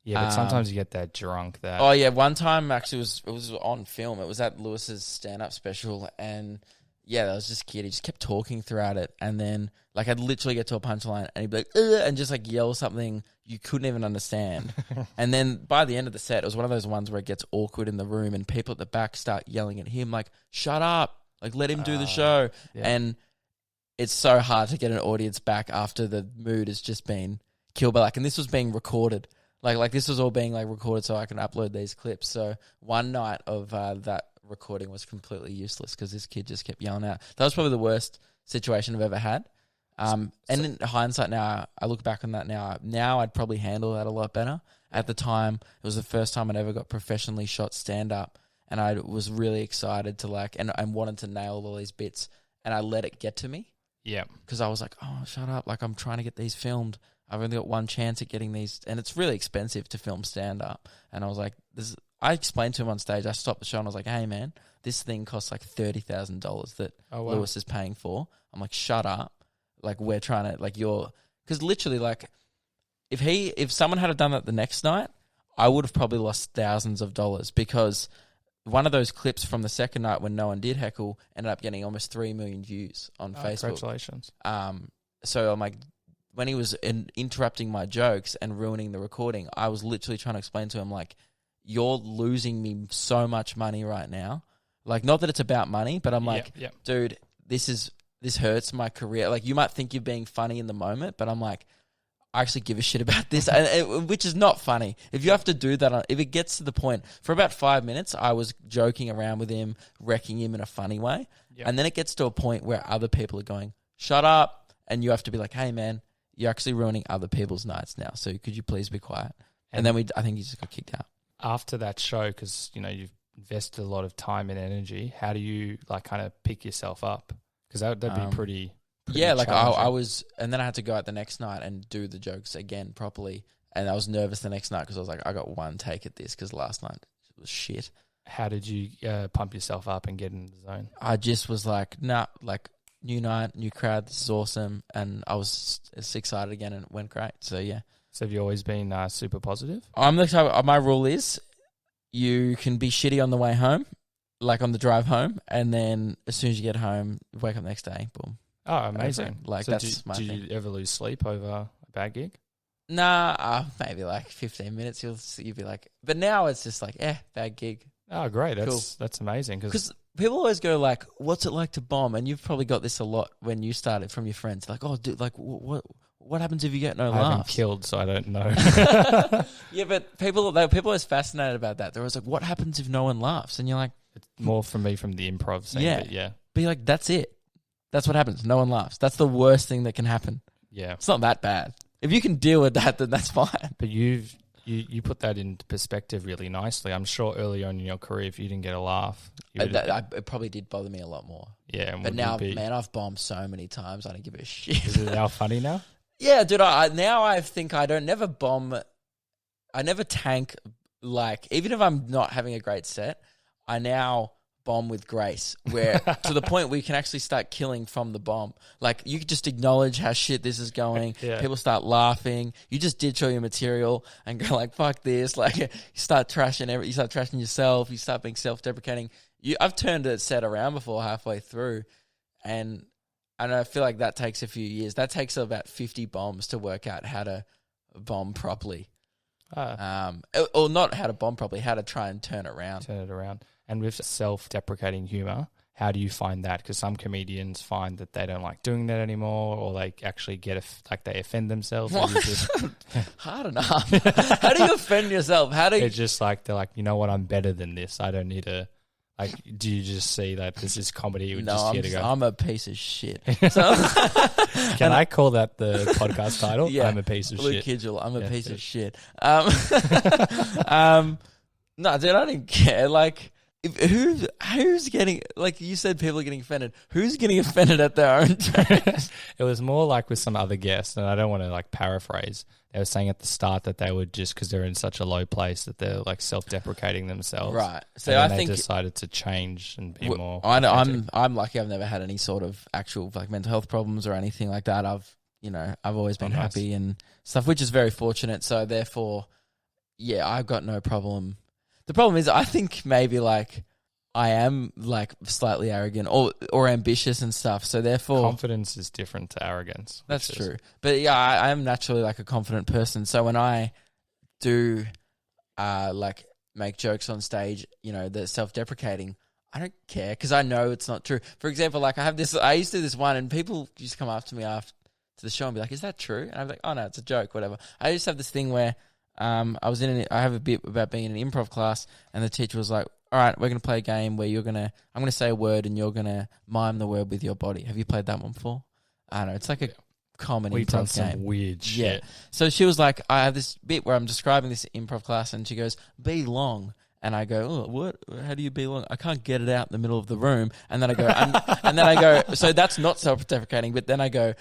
Yeah, but sometimes you get that drunk that... Oh, yeah. One time, actually, it was on film. It was at Lewis's stand-up special, and yeah, that was just a kid. He just kept talking throughout it, and then I'd literally get to a punchline, and he'd be like, ugh, and just yell something you couldn't even understand. And then by the end of the set, it was one of those ones where it gets awkward in the room, and people at the back start yelling at him, like, shut up, like, let him do the show. Yeah. And it's so hard to get an audience back after the mood has just been killed by and this was being recorded. Like this was all being recorded so I can upload these clips. So one night of that recording was completely useless because this kid just kept yelling out. That was probably the worst situation I've ever had. And in hindsight now, I look back on that now I'd probably handle that a lot better. At the time, it was the first time I'd ever got professionally shot stand-up, and I was really excited to and wanted to nail all these bits, and I let it get to me. Yeah. Because I was like, oh, shut up. I'm trying to get these filmed. I've only got one chance at getting these, and it's really expensive to film stand-up. And I was like, I explained to him on stage, I stopped the show, and I was like, hey, man, this thing costs $30,000 that Lewis is paying for. I'm like, shut up. We're trying to, because literally, if someone had done that the next night, I would have probably lost thousands of dollars, because one of those clips from the second night when no one did heckle ended up getting almost 3 million views on Facebook. Congratulations. So I'm like, when he was interrupting my jokes and ruining the recording, I was literally trying to explain to him, you're losing me so much money right now. Not that it's about money, but I'm dude, this hurts my career. You might think you're being funny in the moment, but I'm like, I actually give a shit about this, which is not funny. If you have to do that, if it gets to the point, for about 5 minutes, I was joking around with him, wrecking him in a funny way. Yep. And then it gets to a point where other people are going, shut up. And you have to be like, hey, man, you're actually ruining other people's nights now. So could you please be quiet? And then I think he just got kicked out. After that show, because, you've invested a lot of time and energy, how do you kind of pick yourself up? Because that'd be pretty I was, and then I had to go out the next night and do the jokes again properly. And I was nervous the next night because I was like, I got one take at this because last night it was shit. How did you pump yourself up and get in the zone? I just was like, nah, new night, new crowd, this is awesome. And I was excited again and it went great. So, yeah. So have you always been super positive? I'm the type, my rule is you can be shitty on the way home, on the drive home, and then as soon as you get home, wake up the next day, boom. Oh, amazing. That's my thing. Did you ever lose sleep over a bad gig? Nah, maybe 15 minutes you'll be like, but now it's just bad gig. Oh, great. Cool. That's amazing. Because people always go what's it like to bomb? And you've probably got this a lot when you started from your friends. Oh, dude, what happens if you get no laughs? I haven't killed, so I don't know. Yeah, but people are always fascinated about that. They're always like, what happens if no one laughs? And you're like... It's more from me from the improv scene, but yeah. But you're like, that's it. That's what happens. No one laughs. That's the worst thing that can happen. Yeah. It's not that bad. If you can deal with that, then that's fine. But you put that into perspective really nicely. I'm sure early on in your career, if you didn't get a laugh... it probably did bother me a lot more. Yeah. But now, man, I've bombed so many times, I don't give a shit. Is it now funny now? Yeah, dude, now I think I don't never bomb. I never tank, even if I'm not having a great set, I now bomb with grace, where to the point where you can actually start killing from the bomb. You just acknowledge how shit this is going. Yeah. People start laughing. You just ditch all your material and go fuck this. You start trashing you start trashing yourself. You start being self-deprecating. I've turned a set around before halfway through, and I feel like that takes a few years. That takes about 50 bombs to work out how to bomb properly. Or not how to bomb properly, how to try and turn it around. And with self-deprecating humor, how do you find that? Because some comedians find that they don't like doing that anymore, or they actually they offend themselves. Hard enough. How do you offend yourself? It's just they're like, you know what? I'm better than this. I don't need to. Do you just see that this is comedy? I'm a piece of shit. So, can I call that the podcast title? Yeah, I'm a piece of Luke shit. Kidgell, I'm a piece of shit. No, dude, I don't care. Who's getting, you said people are getting offended. Who's getting offended at their own jokes? It was more with some other guests, and I don't want to paraphrase. They were saying at the start that they would just, because they're in such a low place, that they're self-deprecating themselves. Right. So I think they decided to change and be more. I'm lucky. I've never had any sort of actual mental health problems or anything like that. I've always been happy and stuff, which is very fortunate. So therefore, yeah, I've got no problem. The problem is, I think maybe I am slightly arrogant or ambitious and stuff. So therefore, confidence is different to arrogance. That's true. But yeah, I am naturally a confident person. So when I do make jokes on stage, the self-deprecating, I don't care because I know it's not true. For example, like I used to do this one and people used to come up to me after the show and be like, is that true? And I'm like, oh no, it's a joke, whatever. I used to have this thing where I have a bit about being in an improv class and the teacher was like, all right, we're going to play a game where I'm going to say a word and you're going to mime the word with your body. Have you played that one before? I don't know. It's like a common We've improv done game. some weird shit. Yeah. So she was like, I have this bit where I'm describing this improv class and she goes, be long. And I go, oh, what? How do you be long? I can't get it out in the middle of the room. And then I go, so that's not self-deprecating. But then I go,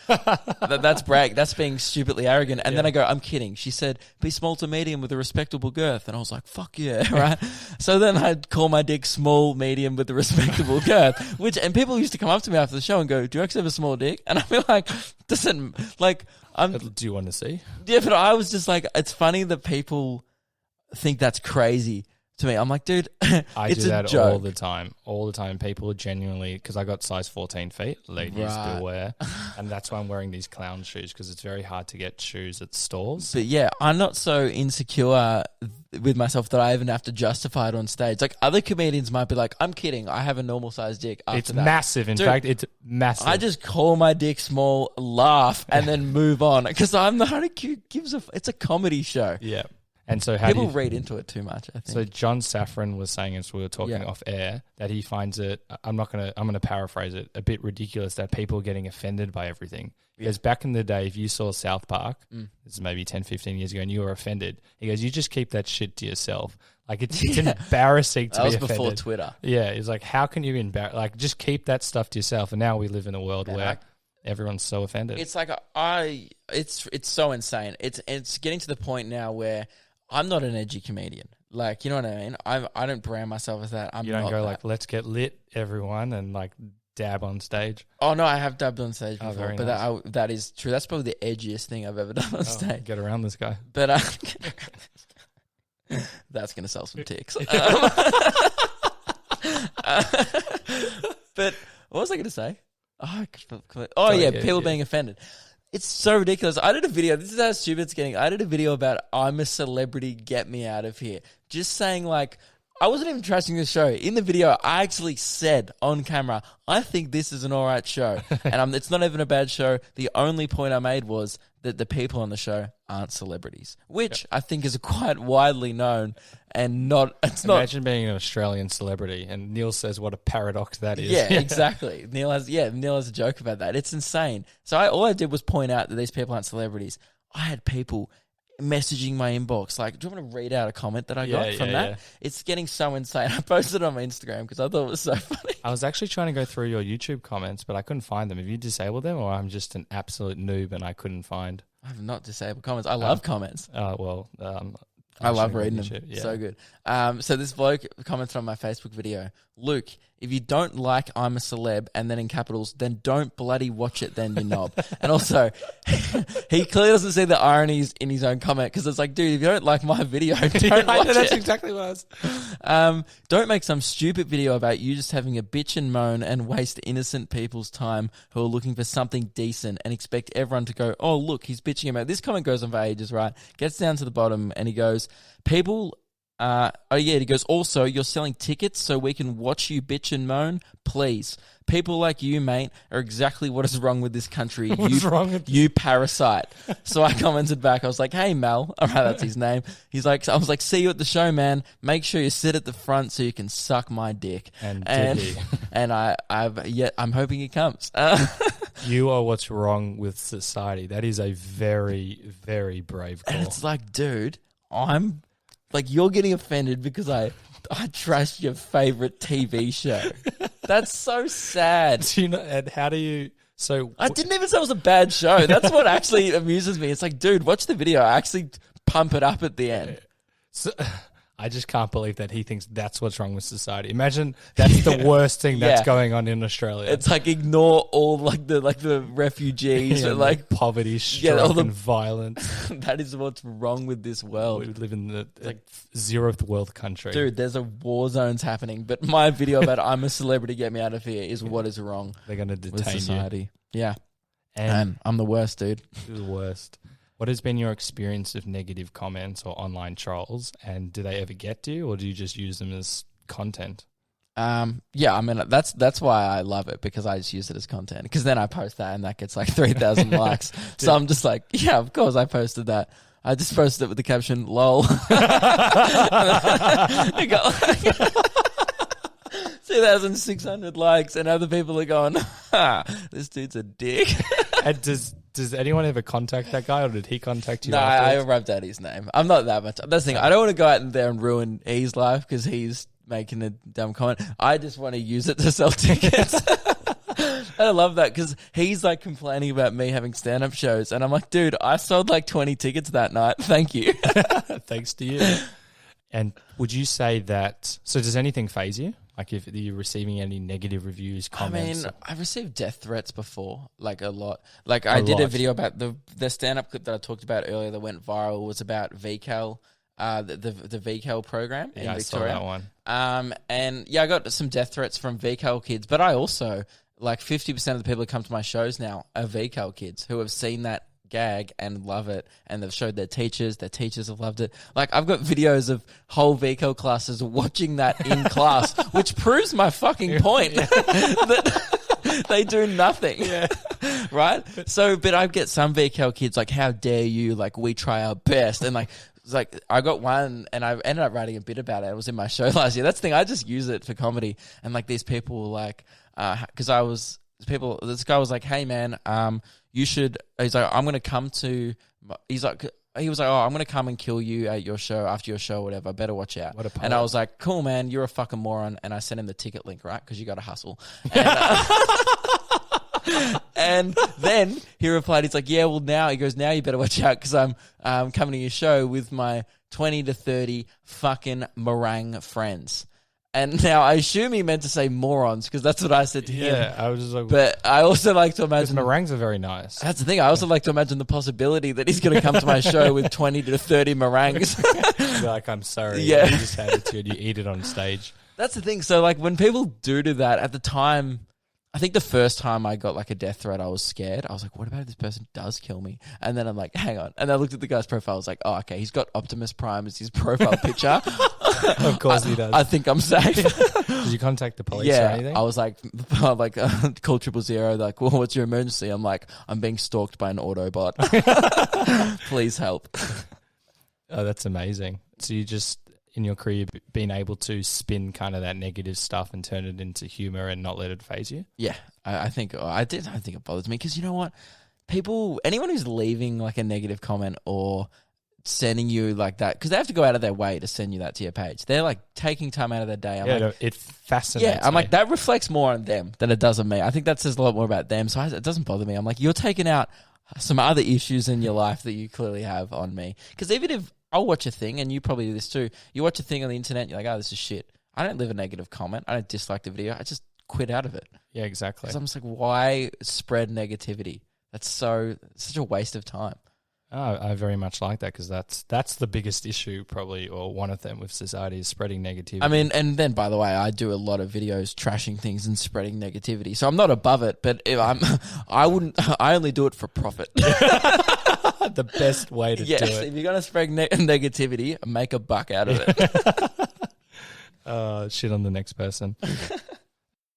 that's brag. That's being stupidly arrogant. And then I go, I'm kidding. She said, be small to medium with a respectable girth. And I was like, fuck yeah, right? So then I'd call my dick small, medium with a respectable girth. And people used to come up to me after the show and go, do you actually have a small dick? And I feel like, do you want to see? Yeah, but I was just like, it's funny that people think that's crazy. To me, I'm like, dude, I it's do that joke. all the time. All the time, people are genuinely, because I got size 14 feet, ladies beware, and that's why I'm wearing these clown shoes because it's very hard to get shoes at stores. But yeah, I'm not so insecure with myself that I even have to justify it on stage. Like other comedians might be like, I'm kidding, I have a normal sized dick. It's massive. In fact, it's massive. I just call my dick small, laugh, and then move on because I'm not a cute. It's a comedy show. Yeah. And so people read into it too much, I think. So John Safran was saying, as we were talking off air, that he finds it, I'm going to paraphrase it, a bit ridiculous that people are getting offended by everything. Because back in the day, if you saw South Park, this is maybe 10, 15 years ago, and you were offended, he goes, you just keep that shit to yourself. Like, it's embarrassing to be offended. That was before Twitter. Yeah, it's like, how can you embarrass? Like, just keep that stuff to yourself. And now we live in a world where everyone's so offended. It's like, it's so insane. It's getting to the point now where I'm not an edgy comedian. Like, you know what I mean? I don't brand myself as that. You don't go like, let's get lit, everyone, and like dab on stage. Oh, no, I have dabbed on stage before. Very but nice. that is true. That's probably the edgiest thing I've ever done on stage. Get around this guy. But that's going to sell some ticks. But what was I going to say? People being offended. It's so ridiculous. I did a video. This is how stupid it's getting. I did a video about I'm a celebrity, get me out of here. Just saying, like, I wasn't even trashing the show. In the video, I actually said on camera, I think this is an all right show. And it's not even a bad show. The only point I made was that the people on the show aren't celebrities, which I think is quite widely known and Imagine being an Australian celebrity, and Neil says what a paradox that is. Yeah, exactly. Neil has a joke about that. It's insane. So all I did was point out that these people aren't celebrities. I had people messaging my inbox like, do you want to read out a comment that I got from that? Yeah. It's getting so insane. I posted it on my Instagram because I thought it was so funny. I was actually trying to go through your YouTube comments, but I couldn't find them. Have you disabled them, or I'm just an absolute noob and I couldn't find? I have not disabled comments. I love comments. I love reading them. Yeah. So good. So this bloke commented on my Facebook video, Luke, if you don't like I'm a Celeb and then in capitals, then don't bloody watch it then, you knob. And also, he clearly doesn't see the ironies in his own comment because it's like, dude, if you don't like my video, don't watch it. That's exactly what I was. Don't make some stupid video about you just having a bitch and moan and waste innocent people's time who are looking for something decent and expect everyone to go, oh, look, he's bitching about it. This comment goes on for ages, right? Gets down to the bottom and he goes, he goes, also, you're selling tickets so we can watch you bitch and moan? Please. People like you, mate, are exactly what is wrong with this country. What's wrong with you parasite. So I commented back. I was like, hey, Mel. All right, that's his name. I was like, see you at the show, man. Make sure you sit at the front so you can suck my dick. And I'm hoping he comes. You are what's wrong with society. That is a very, very brave call. And it's like, dude, you're getting offended because I trashed your favorite TV show. That's so sad. And how do you? So I didn't even say it was a bad show. That's what actually amuses me. It's like, dude, watch the video. I actually pump it up at the end. So, I just can't believe that he thinks that's what's wrong with society. Imagine that's the worst thing that's going on in Australia. It's like ignore all the refugees and like poverty, stroke, and violence. That is what's wrong with this world. We live in the zeroth world country. Dude, there's war zones happening, but my video about I'm a celebrity, get me out of here is what is wrong. They're going to detain with society. You. Yeah. And I'm the worst, dude. You're the worst. What has been your experience of negative comments or online trolls, and do they ever get to you, or do you just use them as content? Yeah, I mean that's why I love it, because I just use it as content. Because then I post that and that gets like 3,000 likes. So I'm just like, yeah, of course I posted that. I just posted it with the caption "lol." It got like 2,600 likes, and other people are going, "This dude's a dick." And does anyone ever contact that guy, or did he contact you? No, I rubbed out his name. I'm not that much. That's the thing. I don't want to go out in there and ruin his life because he's making a dumb comment. I just want to use it to sell tickets. I love that because he's like complaining about me having stand-up shows, and I'm like, dude, I sold like 20 tickets that night. Thank you. Thanks to you. And would you say that? So does anything faze you? Like if you're receiving any negative reviews, comments? I mean, I've received death threats before, like a lot. Like I did a video about the stand-up clip that I talked about earlier that went viral was about VCAL, the VCAL program in Victoria. I saw that one. And yeah, I got some death threats from VCAL kids, but I also, like 50% of the people who come to my shows now are VCAL kids who have seen that gag and love it, and they've showed their teachers have loved it. Like I've got videos of whole VCAL classes watching that in class, which proves my fucking point that they do nothing. Yeah. Right? So, but I get some VCAL kids like, how dare you, like we try our best, and like it's like I got one and I ended up writing a bit about it. It was in my show last year. That's the thing, I just use it for comedy, and like these people were like, because this guy was like, hey man, you should, he's like, I'm going to come to, he was like, oh, I'm going to come and kill you at your show, after your show, whatever, better watch out. And I was like, cool man, you're a fucking moron. And I sent him the ticket link, right? Because you got to hustle. And, and then he replied, he's like, yeah, well now, he goes, now you better watch out because I'm coming to your show with my 20 to 30 fucking meringue friends. And now I assume he meant to say morons because that's what I said to him. Yeah, I was just like... But I also like to imagine... meringues are very nice. That's the thing. I also like to imagine the possibility that he's going to come to my show with 20 to 30 meringues. Be like, I'm sorry. Yeah. You just had it to you and you eat it on stage. That's the thing. So like when people do that, at the time... I think the first time I got like a death threat, I was scared. I was like, what about if this person does kill me? And then I'm like, hang on. And I looked at the guy's profile. I was like, oh, okay, he's got Optimus Prime as his profile picture. Of course he does. I think I'm safe. Did you contact the police or anything? I was like, call 000. Like, well, what's your emergency? I'm like, I'm being stalked by an Autobot. Please help. Oh, that's amazing. So you just... in your career, being able to spin kind of that negative stuff and turn it into humor and not let it faze you? Yeah, I think I don't think it bothers me because you know what? Anyone who's leaving like a negative comment or sending you like that, because they have to go out of their way to send you that to your page. They're like taking time out of their day. It fascinates me. I'm like, that reflects more on them than it does on me. I think that says a lot more about them. So it doesn't bother me. I'm like, you're taking out some other issues in your life that you clearly have on me. Because even if I'll watch a thing, and you probably do this too. You watch a thing on the internet, you're like, oh, this is shit. I don't leave a negative comment. I don't dislike the video. I just quit out of it. Yeah, exactly. Because I'm just like, why spread negativity? That's such a waste of time. Oh, I very much like that because that's the biggest issue probably, or one of them with society, is spreading negativity. I mean, and then by the way, I do a lot of videos trashing things and spreading negativity. So I'm not above it, but if I only do it for profit. The best way to do it. If you're going to spread negativity, make a buck out of it. Shit on the next person.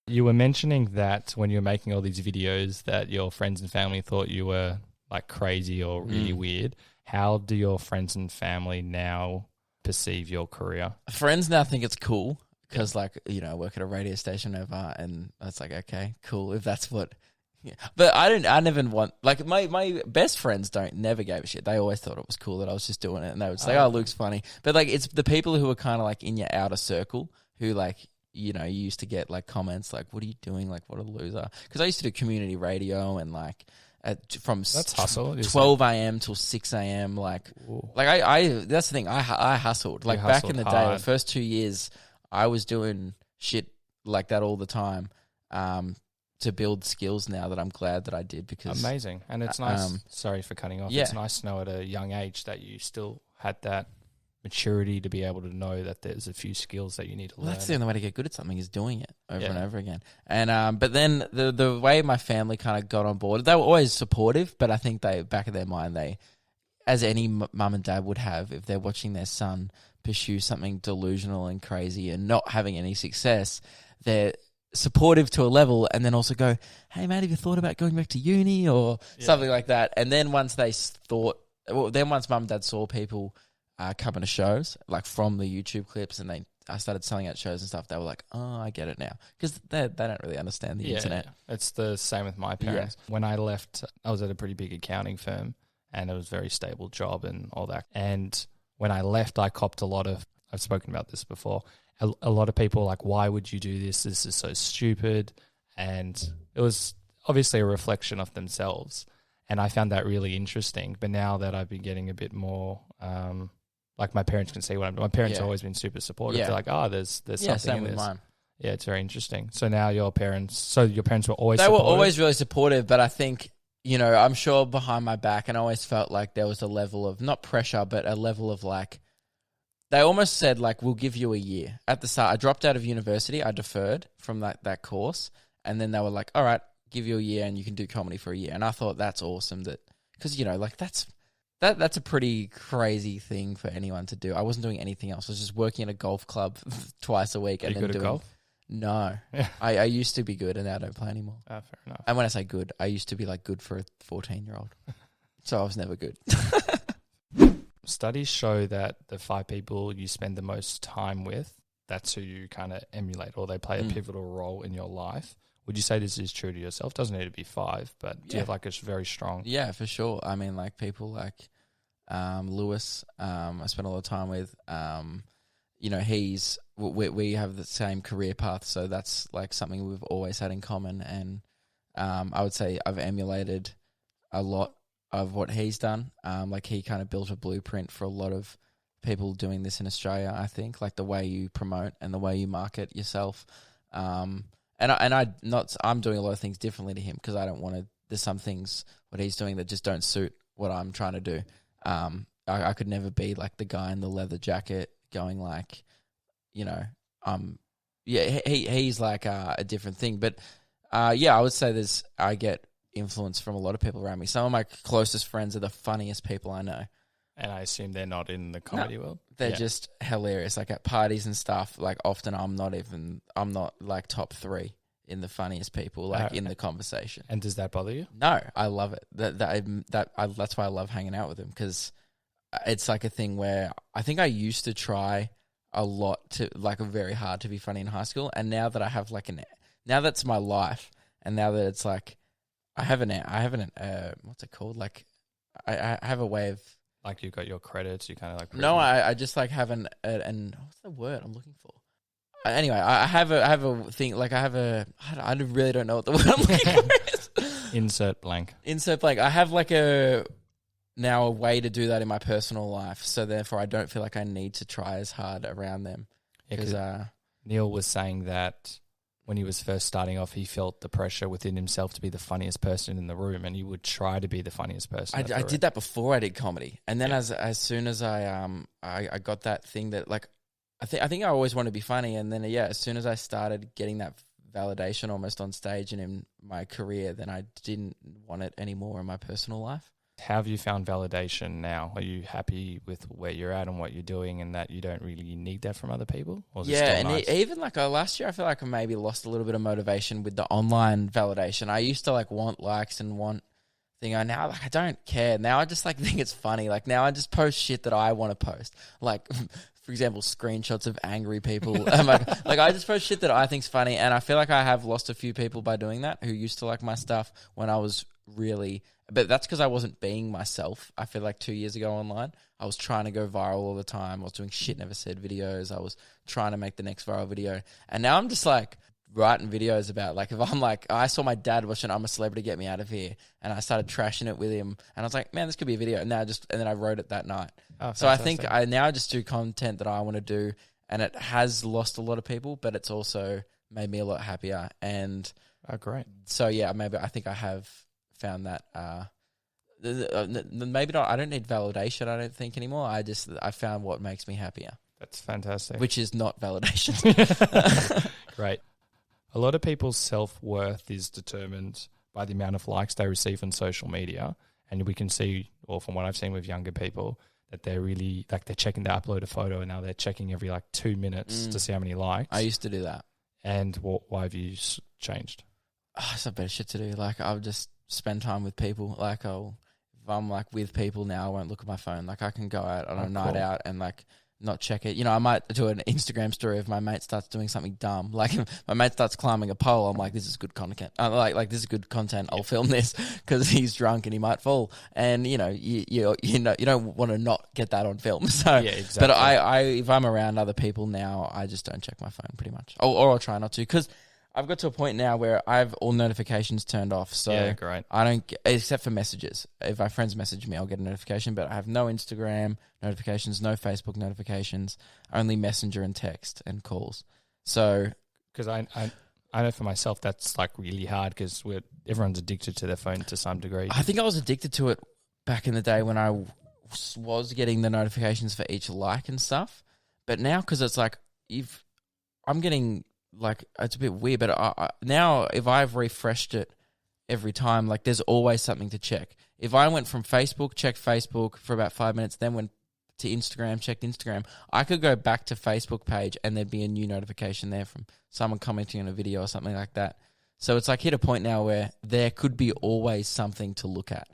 You were mentioning that when you were making all these videos that your friends and family thought you were like crazy or really weird. How do your friends and family now perceive your career? Friends now think it's cool because I work at a radio station over, and it's like, okay, cool. If that's what... Yeah. But I never want, like my best friends never gave a shit. They always thought it was cool that I was just doing it, and they would say, oh, Luke's funny. But like, it's the people who are kind of like in your outer circle who like, you used to get like comments like, what are you doing? Like, what a loser. Because I used to do community radio and like, from that's hustle, 12 a.m. till 6 a.m. Like that's the thing. I hustled. Like back in the day, the first 2 years, I was doing shit like that all the time. To build skills now that I'm glad that I did because... Amazing. And it's nice, sorry for cutting off, It's nice to know at a young age that you still had that maturity to be able to know that there's a few skills that you need to learn. That's the only way to get good at something is doing it over and over again. And but then the way my family kind of got on board, they were always supportive, but I think back of their mind, as any mum and dad would have, if they're watching their son pursue something delusional and crazy and not having any success, they're supportive to a level, and then also go, hey mate, have you thought about going back to uni or something like that? And then once once mum and dad saw people coming to shows, like from the YouTube clips, and I started selling out shows and stuff, they were like, oh, I get it now. Because they don't really understand the internet. Yeah. It's the same with my parents. Yeah. When I left, I was at a pretty big accounting firm, and it was a very stable job and all that. And when I left, I copped a lot of, I've spoken about this before, a lot of people like, why would you do this? This is so stupid. And it was obviously a reflection of themselves. And I found that really interesting. But now that I've been getting a bit more, like my parents can see what I'm doing. My parents have always been super supportive. They're like, oh, there's something same in with this. mine. Yeah, it's very interesting. So now your parents were always They supportive? were always really supportive, but I think, I'm sure behind my back, and I always felt like there was a level of, not pressure, but a level of like, they almost said like, we'll give you a year. At the start, I dropped out of university. I deferred from that course. And then they were like, all right, give you a year and you can do comedy for a year. And I thought that's awesome because, like that's a pretty crazy thing for anyone to do. I wasn't doing anything else. I was just working at a golf club twice a week. Are you good at golf? No. I used to be good and now I don't play anymore. Oh, fair enough. And when I say good, I used to be like good for a 14-year-old. So I was never good. Studies show that the 5 people you spend the most time with, that's who you kind of emulate, or they play a pivotal role in your life. Would you say this is true to yourself? Doesn't need to be 5, but do you have like a very strong... Yeah, for sure. I mean, like people like Lewis, I spend a lot of time with. We have the same career path, so that's like something we've always had in common. And I would say I've emulated a lot of what he's done. Like he kind of built a blueprint for a lot of people doing this in Australia, I think, like the way you promote and the way you market yourself. I'm doing a lot of things differently to him because I don't want to, there's some things what he's doing that just don't suit what I'm trying to do. I could never be like the guy in the leather jacket going like, he's like a different thing. But I would say I get influence from a lot of people around me. Some of my closest friends are the funniest people I know. And I assume they're not in the comedy world? They're just hilarious. Like at parties and stuff, like often I'm not like top 3 in the funniest people, like in the conversation. And does that bother you? No, I love it. That's why I love hanging out with them, because it's like a thing where I think I used to try a lot to like very hard to be funny in high school. And now that I have now that's my life. And now that it's like, I have what's it called? Like I have a way of, like you've got your credits, you kind of like... No, I just like have an what's the word I'm looking for? Anyway, I have a thing, like I really don't know what the word I'm looking for is. Insert blank. I have like a way to do that in my personal life, so therefore I don't feel like I need to try as hard around them. Because Neil was saying that when he was first starting off, he felt the pressure within himself to be the funniest person in the room, and he would try to be the funniest person. I did that before I did comedy, and then as soon as I got that thing that like I think I always wanted to be funny, and then as soon as I started getting that validation almost on stage and in my career, then I didn't want it anymore in my personal life. How have you found validation now? Are you happy with where you're at and what you're doing, and that you don't really need that from other people? Or is it still nice? Even like last year, I feel like I maybe lost a little bit of motivation with the online validation. I used to like want likes and want thing. Now like I don't care. Now I just like think it's funny. Like now I just post shit that I want to post. Like for example, screenshots of angry people. like I just post shit that I think's funny, and I feel like I have lost a few people by doing that who used to like my stuff when I was really. But that's because I wasn't being myself. I feel like 2 years ago online, I was trying to go viral all the time. I was doing shit never said videos. I was trying to make the next viral video. And now I'm just like writing videos about like, if I'm like, I saw my dad watching I'm a Celebrity, Get Me Out of Here. And I started trashing it with him. And I was like, man, this could be a video. And then I wrote it that night. Oh, so I think I now just do content that I want to do. And it has lost a lot of people, but it's also made me a lot happier. And great. So yeah, maybe I think I have found that maybe not. I don't need validation, I don't think anymore. I found what makes me happier. That's fantastic. Which is not validation. Great. A lot of people's self-worth is determined by the amount of likes they receive on social media, and we can see, or from what I've seen with younger people, that they're really like they're checking to upload a photo, and now they're checking every like 2 minutes to see how many likes. I used to do that. And why have you changed? It's a better shit to do. Like, I'll just spend time with people. Like, if I'm like with people now, I won't look at my phone. Like, I can go out on a night out and like not check it. You know, I might do an Instagram story if my mate starts doing something dumb. Like, if my mate starts climbing a pole, I'm like, this is good content. Like this is good content. I'll film this because he's drunk and he might fall. And you know, you don't want to not get that on film. So, yeah, exactly. But I if I'm around other people now, I just don't check my phone pretty much, or I'll try not to, because I've got to a point now where I have all notifications turned off. So yeah, great. I don't, except for messages. If my friends message me, I'll get a notification, but I have no Instagram notifications, no Facebook notifications, only Messenger and text and calls. So, because I know for myself that's like really hard because everyone's addicted to their phone to some degree. I think I was addicted to it back in the day when I was getting the notifications for each like and stuff. But now, because it's like, if I'm getting, like, it's a bit weird, but now if I've refreshed it every time, like, there's always something to check. If I went from Facebook, checked Facebook for about 5 minutes, then went to Instagram, checked Instagram, I could go back to Facebook page and there'd be a new notification there from someone commenting on a video or something like that. So it's like hit a point now where there could be always something to look at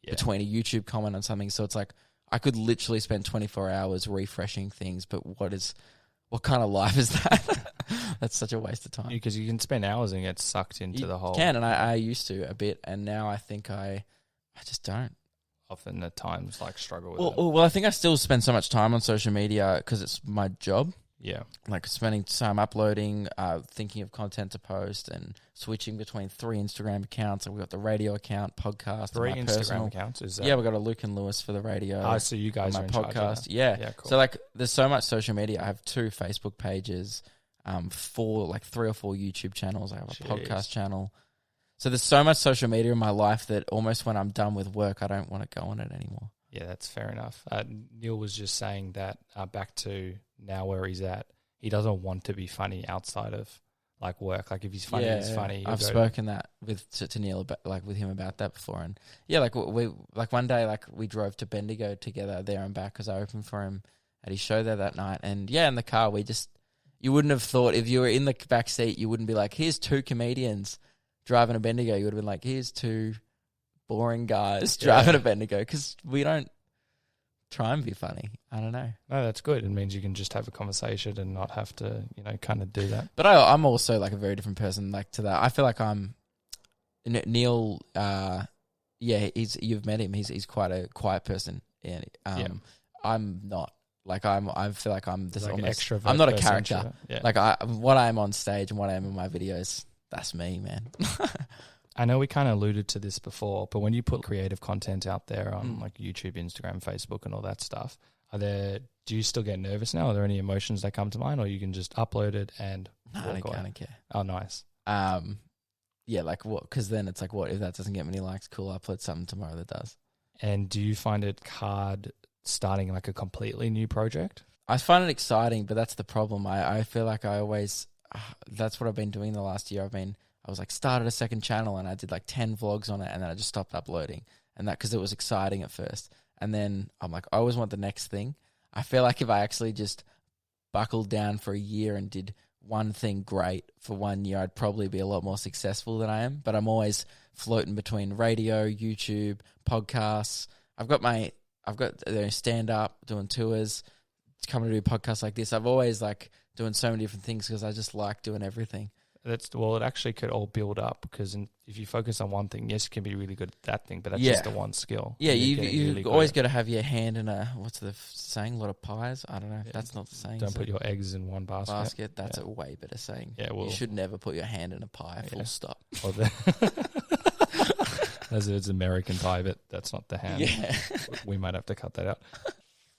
between a YouTube comment on something. So it's like I could literally spend 24 hours refreshing things, but what kind of life is that? That's such a waste of time. Because you can spend hours and get sucked into the whole. You can, and I used to a bit, and now I think I just don't. Often at times, like, struggle with it. Well, I think I still spend so much time on social media because it's my job. Yeah. Like, spending time uploading, thinking of content to post, and switching between 3 Instagram accounts. And we've got the radio account, podcast, 3 and my Instagram personal accounts? Is that? Yeah, we've got a Luke and Lewis for the radio. So you guys my are in charge podcast. of that. Yeah. Cool. So, like, there's so much social media. I have 2 Facebook pages, 3 or 4 YouTube channels. I have a podcast channel. So there's so much social media in my life that almost when I'm done with work, I don't want to go on it anymore. Yeah, that's fair enough. Neil was just saying that back to now where he's at, he doesn't want to be funny outside of like work. Like if he's funny, he's funny. I've spoken that to Neil about, like, with him about that before, and like we like one day, like, we drove to Bendigo together there and back because I opened for him at his show there that night, and in the car you wouldn't have thought, if you were in the back seat, you wouldn't be like, here's 2 comedians driving a Bendigo. You would have been like, here's 2 boring guys driving a Bendigo, because we don't try and be funny. I don't know. No, that's good. It means you can just have a conversation and not have to, kind of do that. But I'm also like a very different person, like, to that. I feel like I'm Neil. You've met him. He's quite a quiet person. And I'm not. Like, I feel like I'm this, like, almost extrovert. I'm not a character. Yeah. Like, what I am on stage and what I am in my videos, that's me, man. I know we kind of alluded to this before, but when you put creative content out there on like YouTube, Instagram, Facebook, and all that stuff, do you still get nervous now? Are there any emotions that come to mind, or you can just upload it and walk away? I don't care. Oh, nice. Like, what? Because then it's like, what if that doesn't get many likes? Cool, I'll upload something tomorrow that does. And do you find it hard starting like a completely new project? I find it exciting, but that's the problem. I feel like I always, that's what I've been doing the last year. I was like, started a second channel and I did like 10 vlogs on it, and then I just stopped uploading, and that because it was exciting at first. And then I'm like, I always want the next thing. I feel like if I actually just buckled down for a year and did one thing great for 1 year, I'd probably be a lot more successful than I am. But I'm always floating between radio, YouTube, podcasts. I've got stand up, doing tours, coming to do podcasts like this. I've always like doing so many different things because I just like doing everything. It actually could all build up, because if you focus on one thing, yes, you can be really good at that thing, but that's just the one skill. Yeah, you really always got to have your hand in what's the saying? A lot of pies? I don't know. Yeah, that's not the saying. Don't put your eggs in one basket. That's a way better saying. Yeah, well, you should never put your hand in a pie, full stop. It's American pie, but that's not the hand. Yeah. We might have to cut that out.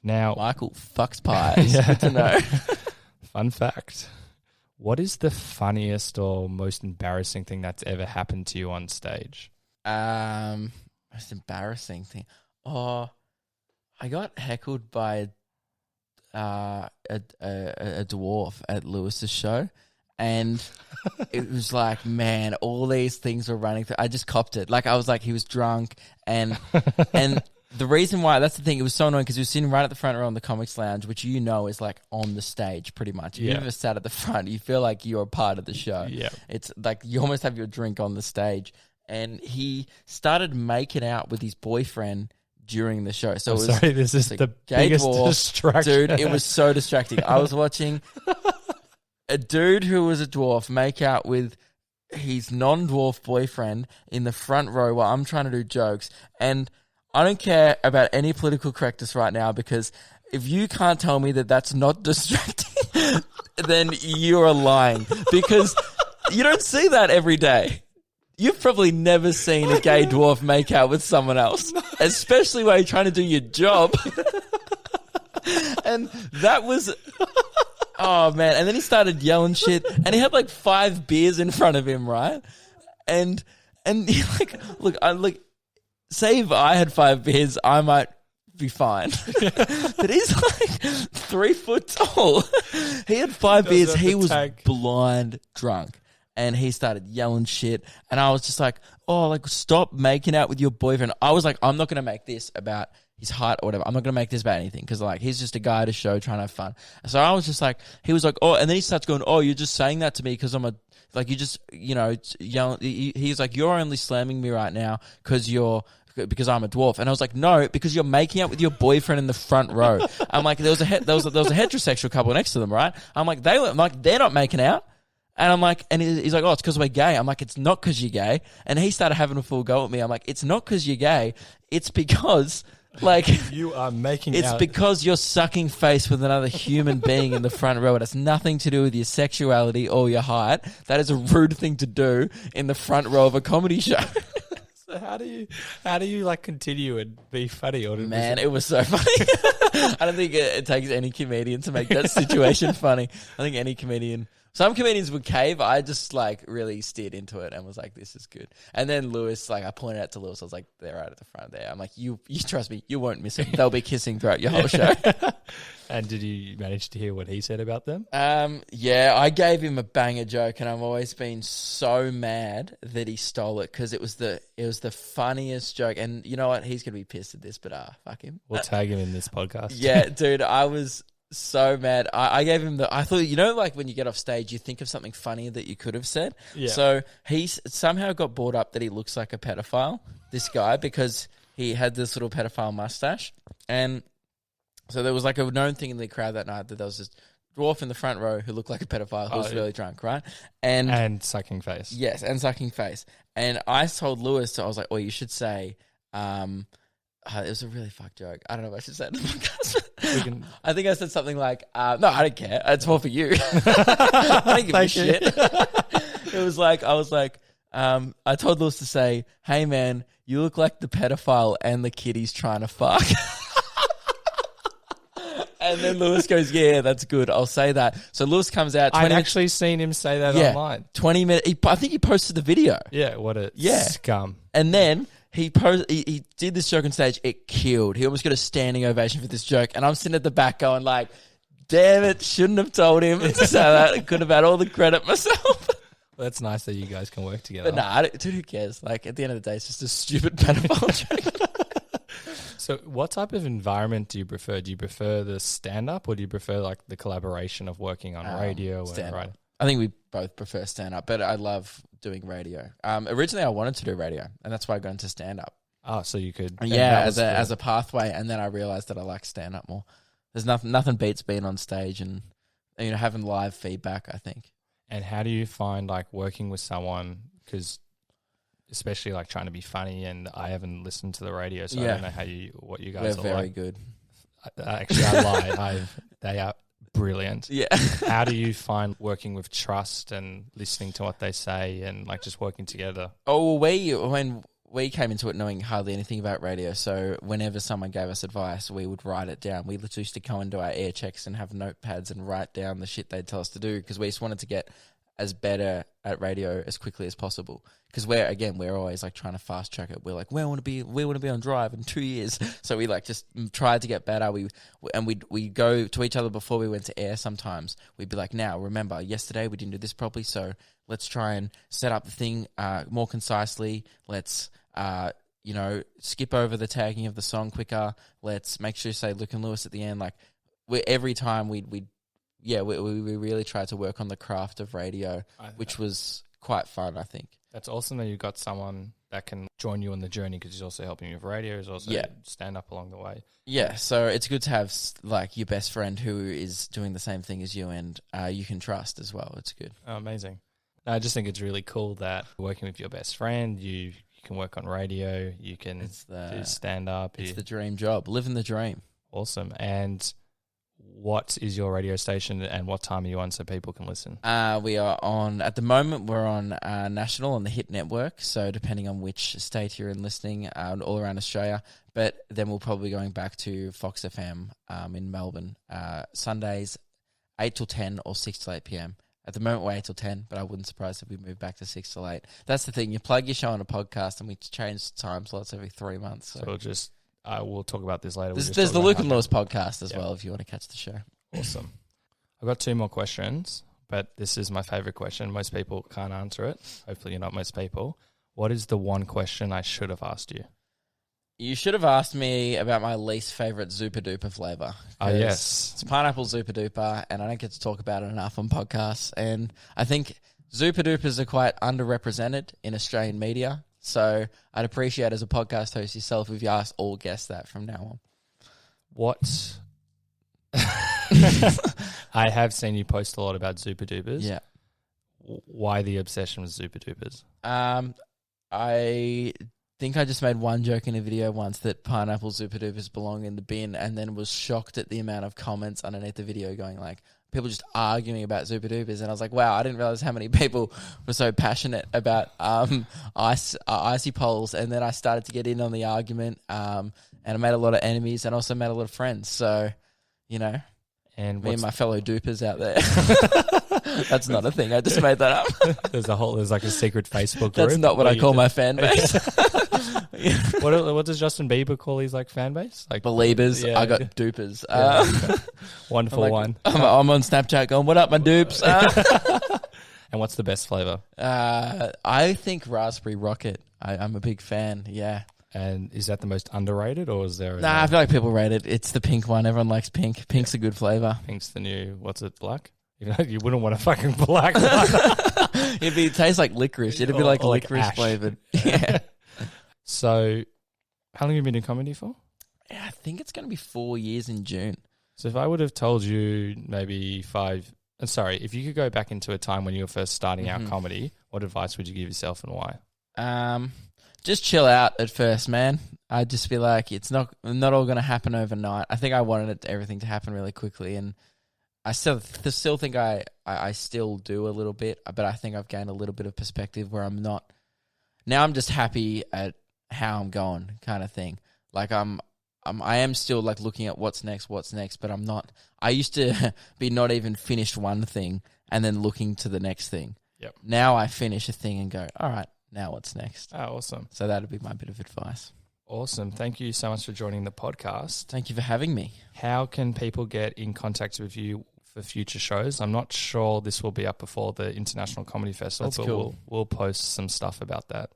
Now, Michael fucks pies. Good to know. Fun fact. What is the funniest or most embarrassing thing that's ever happened to you on stage? Most embarrassing thing. Oh, I got heckled by a dwarf at Lewis's show, and it was like, man, all these things were running through. I just copped it. Like, I was like, he was drunk, and the reason why, that's the thing, it was so annoying because he was sitting right at the front row on the Comics Lounge, which is like on the stage pretty much. If you've ever sat at the front, you feel like you're a part of the show. Yeah. It's like you almost have your drink on the stage. And he started making out with his boyfriend during the show. So this is the biggest distraction. Dude, it was so distracting. I was watching a dude who was a dwarf make out with his non-dwarf boyfriend in the front row while I'm trying to do jokes. And I don't care about any political correctness right now, because if you can't tell me that that's not distracting, then you're lying, because you don't see that every day. You've probably never seen a gay dwarf make out with someone else, especially while you're trying to do your job. And that was, oh man. And then he started yelling shit, and he had like 5 beers in front of him, right? And he look, say if I had 5 beers, I might be fine. But he's like 3 foot tall. He had 5 beers. He was blind drunk. And he started yelling shit. And I was just like, oh, like, stop making out with your boyfriend. I was like, I'm not going to make this about his height or whatever. I'm not going to make this about anything, because, like, he's just a guy at a show trying to have fun. So I was just like, he was like, oh, and then he starts going, oh, you're just saying that to me because I'm a, like, you just, yelling. He's like, you're only slamming me right now because I'm a dwarf. And I was like, no, because you're making out with your boyfriend in the front row. I'm like, there was a heterosexual couple next to them, right? I'm like, they're not making out. And I'm like, and he's like, oh, it's because we're gay. I'm like, it's not because you're gay. And he started having a full go at me. I'm like, it's not because you're gay. It's because, like, you are making it's out. because you're sucking face with another human being in the front row. It has nothing to do with your sexuality or your height. That is a rude thing to do in the front row of a comedy show. So how do you like continue and be funny? Or Man, it was so funny. I don't think it takes any comedian to make that situation funny. I think any comedian. Some comedians would cave. I just like really steered into it and was like, this is good. And then Lewis, like, I pointed out to Lewis, I was like, they're right at the front there. I'm like, you trust me, you won't miss it. They'll be kissing throughout your whole show. And did you manage to hear what he said about them? Yeah, I gave him a banger joke, and I've always been so mad that he stole it, because it was the funniest joke. And you know what? He's gonna be pissed at this, but fuck him. We'll tag him in this podcast. Yeah, dude, I was so mad. I gave him I thought, like when you get off stage, you think of something funny that you could have said. Yeah. So he somehow got brought up that he looks like a pedophile, this guy, because he had this little pedophile mustache. And so there was like a known thing in the crowd that night that there was this dwarf in the front row who looked like a pedophile who was really drunk, right? And sucking face. Yes, and sucking face. And I told Lewis, I was like, you should say, it was a really fucked joke. I don't know if I should say it in the podcast. I think I said something like, no, I don't care. It's more for you. I don't give a shit. It was like, I was like, I told Lewis to say, hey man, you look like the pedophile and the kid he's trying to fuck. And then Lewis goes, yeah, that's good. I'll say that. So Lewis comes out. I'd actually seen him say that online. 20 minutes. I think he posted the video. Yeah, what a scum. And then he did this joke on stage. It killed. He almost got a standing ovation for this joke. And I'm sitting at the back going like, damn it, shouldn't have told him to say that. I could have had all the credit myself. Well, that's nice that you guys can work together. But nah, dude, who cares? Like, at the end of the day, it's just a stupid pedophile joke. So what type of environment do you prefer? Do you prefer the stand-up, or do you prefer like the collaboration of working on radio? Stand-up. I think we both prefer stand-up, but I love doing radio. Originally, I wanted to do radio, and that's why I got into stand-up. Oh, so you could... Yeah, as a pathway, and then I realized that I like stand-up more. There's nothing beats being on stage and having live feedback, I think. And how do you find like working with someone, because... especially like trying to be funny, and I haven't listened to the radio, so I don't know what you guys are like. We're very good. Actually, I lied. They are brilliant. Yeah. How do you find working with trust and listening to what they say and like just working together? Oh, when we came into it knowing hardly anything about radio, so whenever someone gave us advice, we would write it down. We literally used to go and do our air checks and have notepads and write down the shit they'd tell us to do, because we just wanted to get as better at radio as quickly as possible. Because we're always like trying to fast track it. We're like, we want to be on Drive in 2 years. So we like just tried to get better. We go to each other before we went to air. Sometimes we'd be like, now remember, yesterday we didn't do this properly, so let's try and set up the thing more concisely. Let's skip over the tagging of the song quicker. Let's make sure you say Luke and Lewis at the end. Like every time we really tried to work on the craft of radio, which was quite fun, I think. That's awesome that you've got someone that can join you on the journey, because he's also helping you with radio, he's also stand up along the way. Yeah, so it's good to have like your best friend who is doing the same thing as you, and you can trust as well. It's good. Oh, amazing. I just think it's really cool that working with your best friend, you can work on radio, you can do stand up. It's the dream job, living the dream. Awesome. And what is your radio station and what time are you on so people can listen? We are on, at the moment, we're on national on the Hit Network. So depending on which state you're in listening, all around Australia. But then we'll probably be going back to Fox FM in Melbourne, Sundays, 8 till 10 or 6 till 8 p.m. At the moment, we're 8 till 10, but I wouldn't surprise if we move back to 6 till 8. That's the thing. You plug your show on a podcast and we change time slots every 3 months. So we'll just... we'll talk about this later. There's the Luke and Lewis podcast as well if you want to catch the show. Awesome. I've got 2 more questions, but this is my favourite question. Most people can't answer it. Hopefully you're not most people. What is the one question I should have asked you? You should have asked me about my least favourite Zupa Duper flavour. Oh, yes. It's pineapple Zupa Duper, and I don't get to talk about it enough on podcasts. And I think Zupa Dupers are quite underrepresented in Australian media. So I'd appreciate as a podcast host yourself if you asked all guests that from now on. What? I have seen you post a lot about Zupa Dupers. Yeah. Why the obsession with Zupa Dupers? I think I just made one joke in a video once that pineapple Zupa Dupers belong in the bin, and then was shocked at the amount of comments underneath the video going like, people just arguing about Zupa Dupers, and I was like, wow, I didn't realize how many people were so passionate about icy poles. And then I started to get in on the argument, and I made a lot of enemies and also made a lot of friends. So, and me and my fellow dupers out there. That's not a thing. I just made that up. There's like a secret Facebook group. That's not what I call my fan base. What does Justin Bieber call his like fan base? Like Believers. I got dupers. Wonderful one. I'm on Snapchat going, what up, my dupes? And what's the best flavour? I think raspberry rocket. I'm a big fan. Yeah. And is that the most underrated, or is there? I feel like people rate it. It's the pink one. Everyone likes pink. Pink's a good flavour. Pink's the new. What's it? Black. You wouldn't want a fucking black one. It tastes like licorice. It'd be like licorice like flavored. Yeah. So, how long have you been in comedy for? Yeah, I think it's going to be 4 years in June. So if I would have told you maybe if you could go back into a time when you were first starting out comedy, what advice would you give yourself and why? Just chill out at first, man. I'd just be like, it's not all going to happen overnight. I think I wanted everything to happen really quickly, and I still think I still do a little bit, but I think I've gained a little bit of perspective where I'm not. Now I'm just happy at how I'm going, kind of thing. Like I am still like looking at what's next, but I'm not. I used to be not even finished one thing and then looking to the next thing. Yep. Now I finish a thing and go, all right, now what's next? Oh, awesome. So that'd be my bit of advice. Awesome. Thank you so much for joining the podcast. Thank you for having me. How can people get in contact with you for future shows? I'm not sure this will be up before the International Comedy Festival. That's cool. We'll post some stuff about that.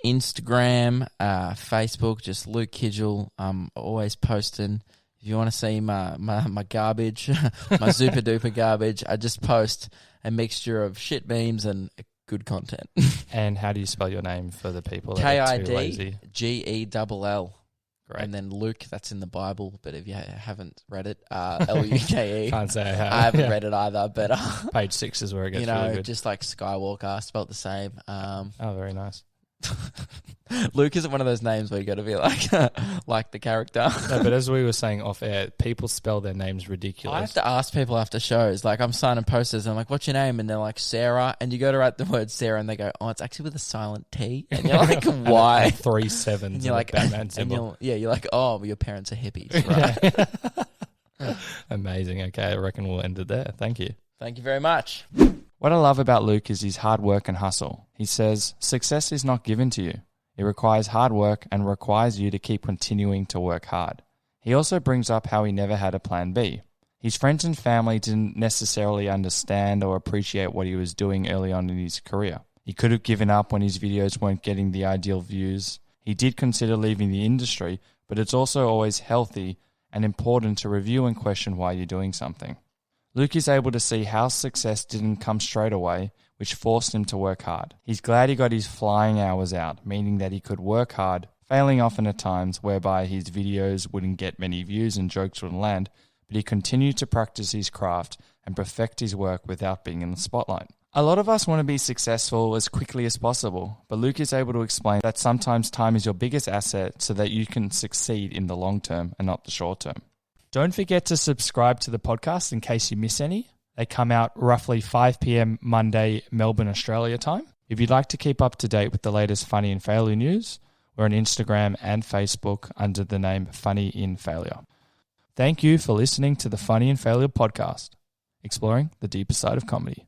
Instagram, Facebook, just Luke Kidgell. I'm always posting. If you want to see my garbage, my super duper garbage, I just post a mixture of shit memes and good content. And how do you spell your name for the people that are too lazy? Kidgell. Great. And then Luke, that's in the Bible, but if you haven't read it, Luke. Can't say I have. I haven't read it either, but page 6 is where it gets really good. Just like Skywalker, spelled the same. Oh, very nice. Luke isn't one of those names where you got to be like the character. No, but as we were saying off air, people spell their names ridiculous. I have to ask people after shows. Like, I'm signing posters and I'm like, what's your name? And they're like, Sarah. And you go to write the word Sarah and they go, oh, it's actually with a silent T. And you're like, why? And 3 sevens. And you're like, Batman symbol. You're like, oh, well, your parents are hippies, right? Amazing. Okay, I reckon we'll end it there. Thank you. Thank you very much. What I love about Luke is his hard work and hustle. He says, success is not given to you. It requires hard work and requires you to keep continuing to work hard. He also brings up how he never had a plan B. His friends and family didn't necessarily understand or appreciate what he was doing early on in his career. He could have given up when his videos weren't getting the ideal views. He did consider leaving the industry, but it's also always healthy and important to review and question why you're doing something. Luke is able to see how success didn't come straight away, which forced him to work hard. He's glad he got his flying hours out, meaning that he could work hard, failing often at times whereby his videos wouldn't get many views and jokes wouldn't land, but he continued to practice his craft and perfect his work without being in the spotlight. A lot of us want to be successful as quickly as possible, but Luke is able to explain that sometimes time is your biggest asset so that you can succeed in the long term and not the short term. Don't forget to subscribe to the podcast in case you miss any. They come out roughly 5 p.m. Monday, Melbourne, Australia time. If you'd like to keep up to date with the latest funny and failure news, we're on Instagram and Facebook under the name Funny in Failure. Thank you for listening to the Funny and Failure podcast, exploring the deeper side of comedy.